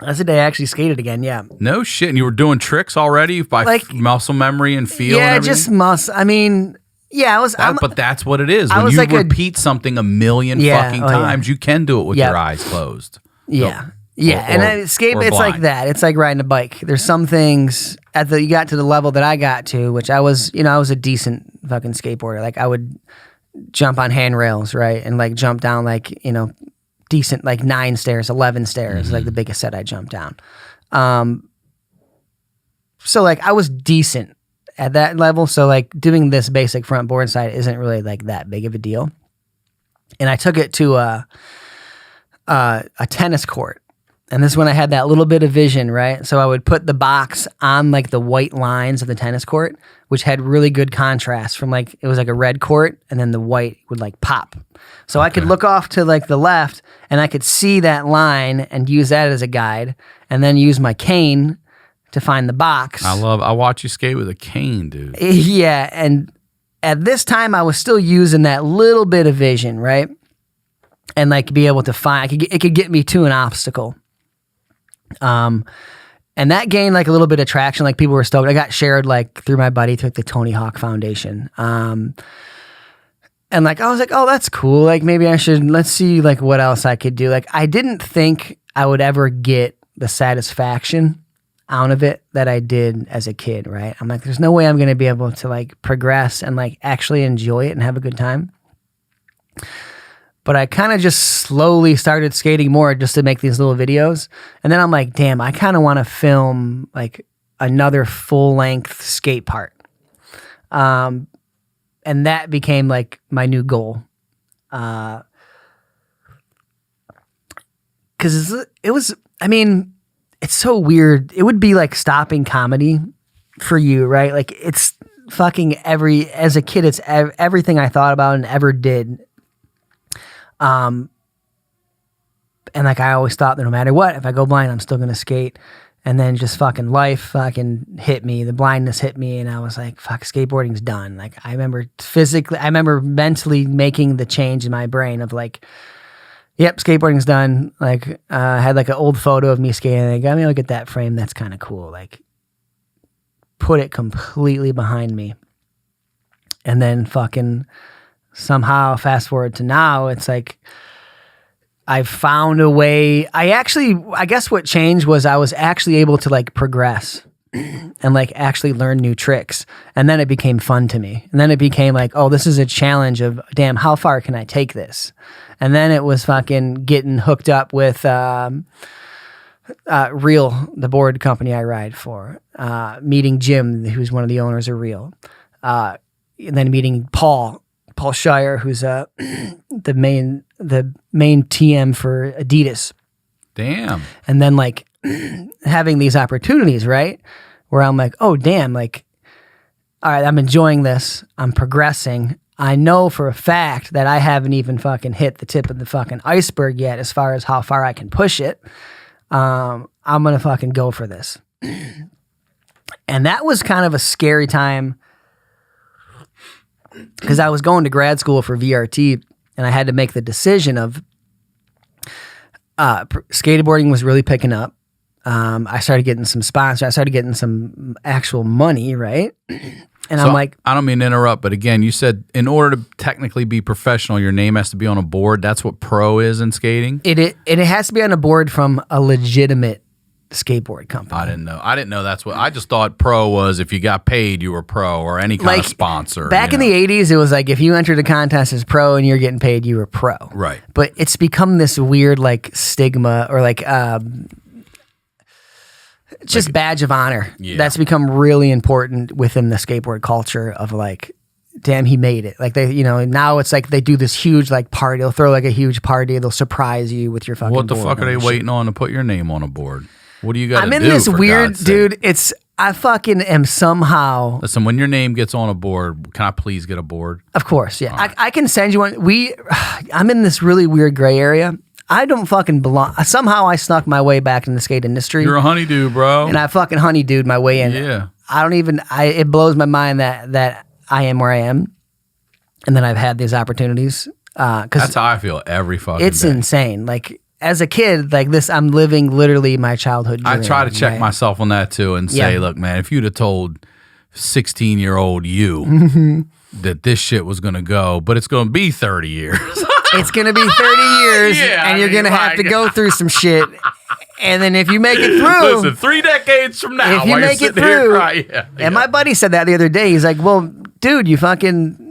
That's the day I actually skated again, yeah. No shit. And you were doing tricks already by Like- muscle memory and feel and Yeah, everything? just muscle. I mean, yeah, I was. But that's what it is. I When was you like a- repeat something a million Yeah, fucking oh, yeah. times, you can do it with Yep. your eyes closed. Yeah. So- Yeah, or- and I skate. or It's like blind. that. It's like riding a bike. There's some things you got to the level that I got to, which I was a decent fucking skateboarder. Like I would jump on handrails, right, and like jump down like decent like 9 stairs, 11 stairs, like the biggest set I jumped down. So like I was decent at that level. So like doing this basic front board side isn't really like that big of a deal. And I took it to a tennis court. And this is when I had that little bit of vision, right? So I would put the box on like the white lines of the tennis court, which had really good contrast from like, it was like a red court and then the white would like pop. So I could look off to like the left and I could see that line and use that as a guide and then use my cane to find the box. I watch you skate with a cane, dude. Yeah. And at this time I was still using that little bit of vision, right? And like be able to find, it could get me to an obstacle. And that gained like a little bit of traction. Like people were stoked. I got shared like through my buddy through like, the Tony Hawk Foundation. And like, I was like, oh, that's cool. Like maybe let's see like what else I could do. Like I didn't think I would ever get the satisfaction out of it that I did as a kid, right? I'm like, there's no way I'm going to be able to like progress and like actually enjoy it and have a good time. But I kind of just slowly started skating more just to make these little videos. And then I'm like, damn, I kind of want to film like another full-length skate part. And that became like my new goal. Because it was, I mean, it's so weird. It would be like stopping comedy for you, right? Like it's fucking as a kid, it's everything I thought about and ever did. And like I always thought that no matter what, if I go blind, I'm still gonna skate. And then just fucking life fucking hit me. The blindness hit me, and I was like, "Fuck, skateboarding's done." Like I remember mentally making the change in my brain of like, "Yep, skateboarding's done." Like I had like an old photo of me skating. And I got me look at that frame. That's kind of cool. Like put it completely behind me, and then fucking. Somehow fast forward to now, it's like I've found a way. I guess what changed was I was actually able to like progress and like actually learn new tricks. And then it became fun to me. And then it became like, oh, this is a challenge of, damn, how far can I take this? And then it was fucking getting hooked up with Reel, the board company I ride for, meeting Jim, who's one of the owners of Reel, and then meeting Paul Shire, who's the main TM for Adidas. Damn. And then like having these opportunities, right? Where I'm like, oh damn, like, all right, I'm enjoying this. I'm progressing. I know for a fact that I haven't even fucking hit the tip of the fucking iceberg yet as far as how far I can push it. I'm gonna fucking go for this. And that was kind of a scary time. Because I was going to grad school for VRT, and I had to make the decision of skateboarding was really picking up. I started getting some sponsors. I started getting some actual money, right? And so I'm like, I don't mean to interrupt, but again, you said in order to technically be professional, your name has to be on a board. That's what pro is in skating? It has to be on a board from a legitimate skateboard company. I didn't know that's what. I just thought pro was if you got paid, you were pro, or any kind of sponsor. Back in the 80s, it was like if you entered a contest as pro and you're getting paid, you were pro. Right. But it's become this weird like stigma or like just like, badge of honor. Yeah. That's become really important within the skateboard culture of like, damn, he made it. Like they, now it's like they do this huge like party. They'll throw like a huge party. They'll surprise you with your fucking What the board fuck are they waiting on to put your name on a board? What do you got to do? I'm in this weird, dude. I fucking am somehow. Listen, when your name gets on a board, can I please get a board? Of course, yeah. Right. I can send you one. I'm in this really weird gray area. I don't fucking belong. Somehow I snuck my way back in the skate industry. You're a HoneyDew, bro. And I fucking HoneyDewed my way in. Yeah. It blows my mind that I am where I am. And then I've had these opportunities. That's how I feel every fucking day. It's insane. Like, as a kid, like this, I'm living literally my childhood dream. I try to check myself on that too and say, look, man, if you'd have told 16-year-old you that this shit was going to go, but it's going to be 30 years. It's going to be 30 years, and you're going to have to go through some shit. And then if you make it through... Listen, 3 decades from now, if you make it through... And my buddy said that the other day. He's like, well, dude, you fucking,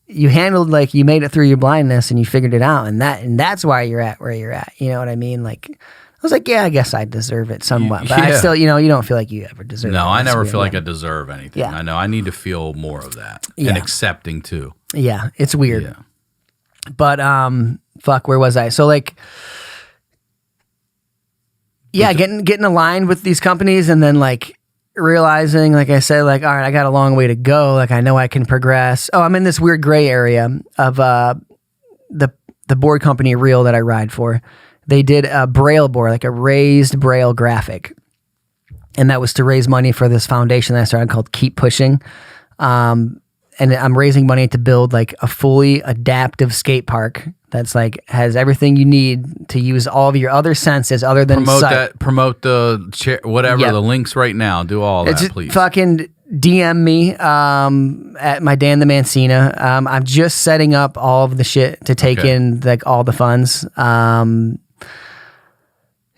you handled like you made it through your blindness and you figured it out, and that's why you're at where you're at. You know what I mean? Like, I was like, yeah, I guess I deserve it somewhat, but I still, you don't feel like you ever deserve it. No, I never feel like I deserve anything. Yeah. I know I need to feel more of that and accepting too. Yeah, it's weird. Yeah. But fuck, where was I? So like, yeah, getting aligned with these companies, and then like realizing, like I said, like, all right, I got a long way to go. Like, I know I can progress. Oh, I'm in this weird gray area of the board company Reel that I ride for. They did a braille board, like a raised braille graphic. And that was to raise money for this foundation that I started called Keep Pushing. And and I'm raising money to build like a fully adaptive skate park that's like has everything you need to use all of your other senses other than sight. Promote the the links right now. Do all that, please. Fucking DM me at my Dan the Mancina. I'm just setting up all of the shit to take in like all the funds.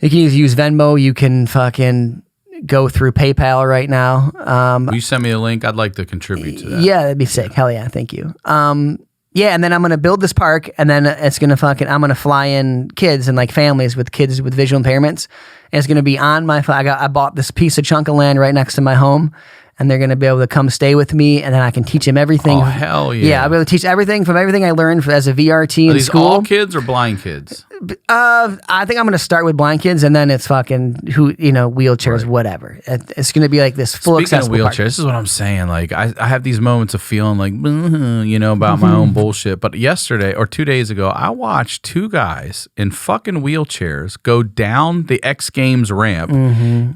You can use Venmo. You can fucking go through PayPal right now. Will you send me a link? I'd like to contribute to that. Yeah, that'd be sick. Hell yeah, thank you. Yeah, and then I'm gonna build this park, and then I'm gonna fly in kids and like families with kids with visual impairments, and it's gonna be on my. I bought this piece of chunk of land right next to my home. And they're going to be able to come stay with me, and then I can teach them everything. Oh, hell yeah. Yeah, I'll be able to teach everything from everything I learned as a VRT in school. All kids or blind kids? I think I'm going to start with blind kids, and then it's fucking wheelchairs, whatever. It's going to be like this full accessible Speaking of wheelchairs, park. this is what I'm saying. Like, I have these moments of feeling like, about my own bullshit. But yesterday or 2 days ago, I watched two guys in fucking wheelchairs go down the X Games ramp.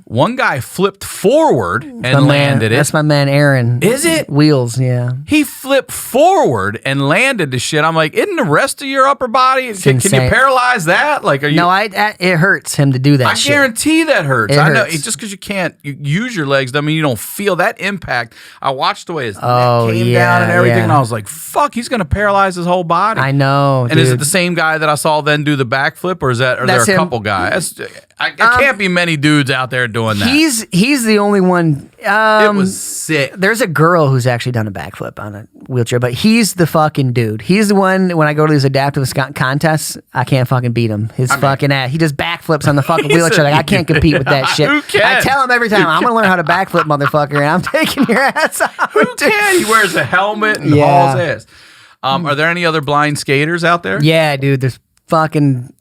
One guy flipped forward and landed it. That's my man Aaron. Is it? Wheels, yeah. He flipped forward and landed the shit. I'm like, isn't the rest of your upper body? Can you paralyze that? Like, are you? No, it hurts him to do that. I guarantee that hurts. I know just because you can't use your legs doesn't mean you don't feel that impact. I watched the way his neck came down and everything, and I was like, fuck, he's gonna paralyze his whole body. I know. And is it the same guy that I saw then do the backflip, or are there a couple guys? I can't be many dudes out there doing that. He's the only one. It was sick. There's a girl who's actually done a backflip on a wheelchair, but he's the fucking dude. He's the one, when I go to these adaptive contests, I can't fucking beat him. Fucking ass. He does backflips on the fucking wheelchair. Like, I can't compete with that shit. Who can? I tell him every time, I'm going to learn how to backflip, motherfucker, and I'm taking your ass out. Who can? He wears a helmet and hauls ass. Are there any other blind skaters out there? Yeah, dude. There's fucking...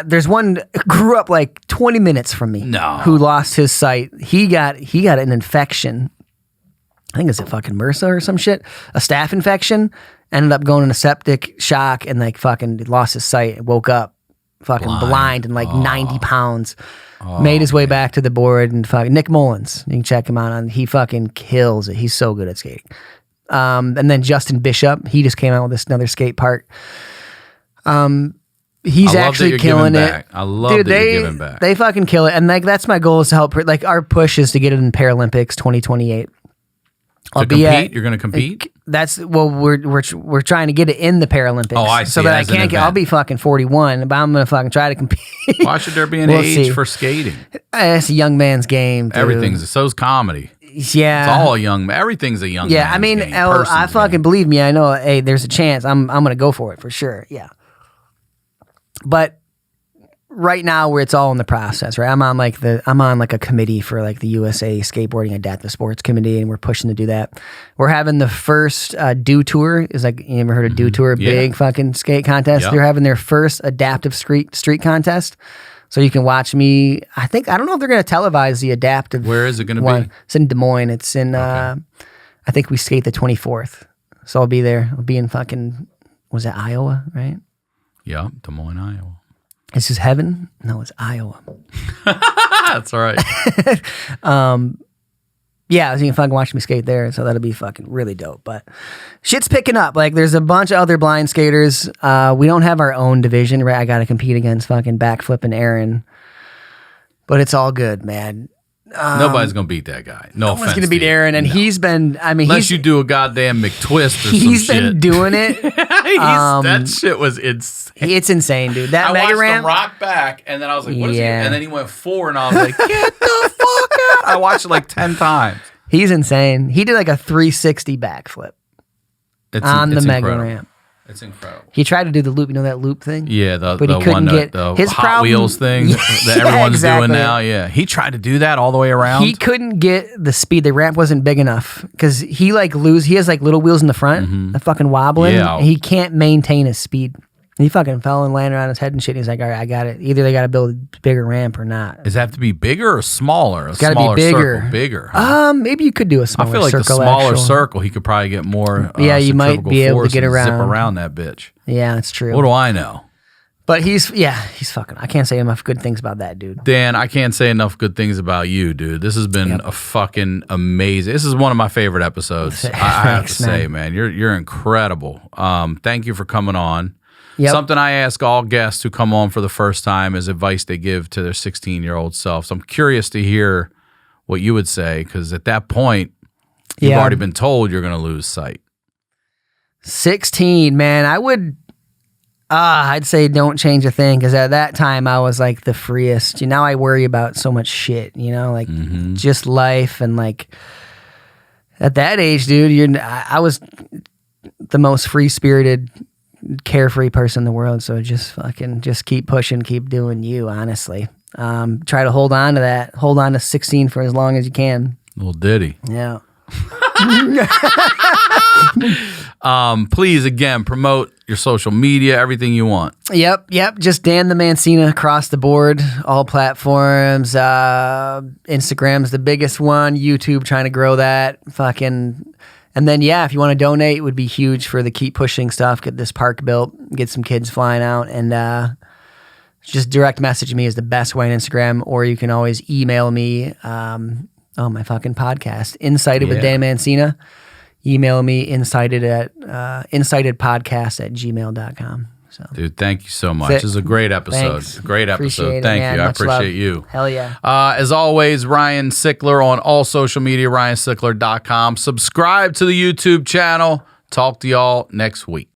there's one grew up like 20 minutes from me. No. Who lost his sight. He got an infection. I think it's a fucking MRSA or some shit. A staph infection. Ended up going in a septic shock and like fucking lost his sight. Woke up fucking blind and like 90 pounds. Made his way back to the board and fucking Nick Mullins. You can check him out he fucking kills it. He's so good at skating. And then Justin Bishop, he just came out with another skate park. He's actually killing it. I love that you're giving back. They fucking kill it, and like that's my goal is to help. Like our push is to get it in Paralympics 2028. You're going to compete. We're trying to get it in the Paralympics. Oh, I see. So that I can't get. I'll be fucking 41, but I'm gonna fucking try to compete. Why should there be an age for skating? It's a young man's game. Dude. So's comedy. Yeah, it's all a young man. Everything's a young man. Yeah, I mean, I fucking believe me. I know. Hey, there's a chance. I'm gonna go for it for sure. Yeah. But right now, where it's all in the process, right? I'm on like a committee for like the USA Skateboarding Adaptive Sports Committee, and we're pushing to do that. We're having the first Dew Tour. Is like, you ever heard of Dew Tour? Yeah. Big fucking skate contest. Yep. They're having their first adaptive street contest. So you can watch me. I don't know if they're going to televise the adaptive. Where is it going to be? It's in Des Moines. It's in. I think we skate the 24th. So I'll be there. I'll be in fucking. Was it Iowa? Right. Yeah, Des Moines, Iowa. This is heaven? No, it's Iowa. That's all right. Yeah, so you can fucking watch me skate there, so that'll be fucking really dope. But shit's picking up. Like, there's a bunch of other blind skaters. We don't have our own division, right? I got to compete against fucking Backflip and Aaron. But it's all good, man. Nobody's gonna beat that guy. No one's gonna beat Aaron, and he's been. I mean, unless you do a goddamn McTwist or some shit. He's been doing it. That shit was insane. It's insane, dude. That I mega watched ramp. him rock back, and then I was like, "What is he?" And then he went forward, and I was like, "Get the fuck out!" I watched it like 10 times. He's insane. He did like a 360 backflip on the mega ramp. It's incredible. He tried to do the loop, you know that loop thing? Yeah, but he couldn't get the his Hot Wheels thing that everyone's doing now. Yeah, he tried to do that all the way around. He couldn't get the speed. The ramp wasn't big enough because he has like little wheels in the front, that fucking wobbling. Yeah. And he can't maintain his speed. He fucking fell and landed on his head and shit. He's like, all right, I got it. Either they got to build a bigger ramp or not. Does it have to be bigger or smaller? It's got to be bigger. Circle, bigger. Maybe you could do a smaller circle. I feel like the smaller circle, he could probably get more. Yeah, you might be able to get around. Zip around that bitch. Yeah, that's true. What do I know? But he's fucking. I can't say enough good things about that dude. Dan, I can't say enough good things about you, dude. This has been a fucking amazing. This is one of my favorite episodes. I have to say, man, you're incredible. Thank you for coming on. Yep. Something I ask all guests who come on for the first time is advice they give to their 16-year-old selves. I'm curious to hear what you would say, because at that point, you've already been told you're going to lose sight. 16, man, I would. I'd say don't change a thing, because at that time I was like the freest. Now I worry about so much shit, like just life, and like at that age, dude, I was the most free-spirited, carefree person in the world. So just keep pushing, keep doing you, honestly. Try to hold on to that. Hold on to 16 for as long as you can. Little ditty. Yeah. Please, again, promote your social media, everything you want. Yep. Just Dan the Mancina across the board, all platforms. Instagram's the biggest one. YouTube, trying to grow that. And then, if you want to donate, it would be huge for the keep pushing stuff. Get this park built, get some kids flying out, and just direct message me is the best way on Instagram, or you can always email me. My fucking podcast, Incited with Dan Mancina. Email me incitedpodcast@gmail.com. So, dude, thank you so much. This is a great episode. Thanks. Great episode. Thank you. I appreciate you. Hell yeah. As always, Ryan Sickler on all social media, ryansickler.com. Subscribe to the YouTube channel. Talk to y'all next week.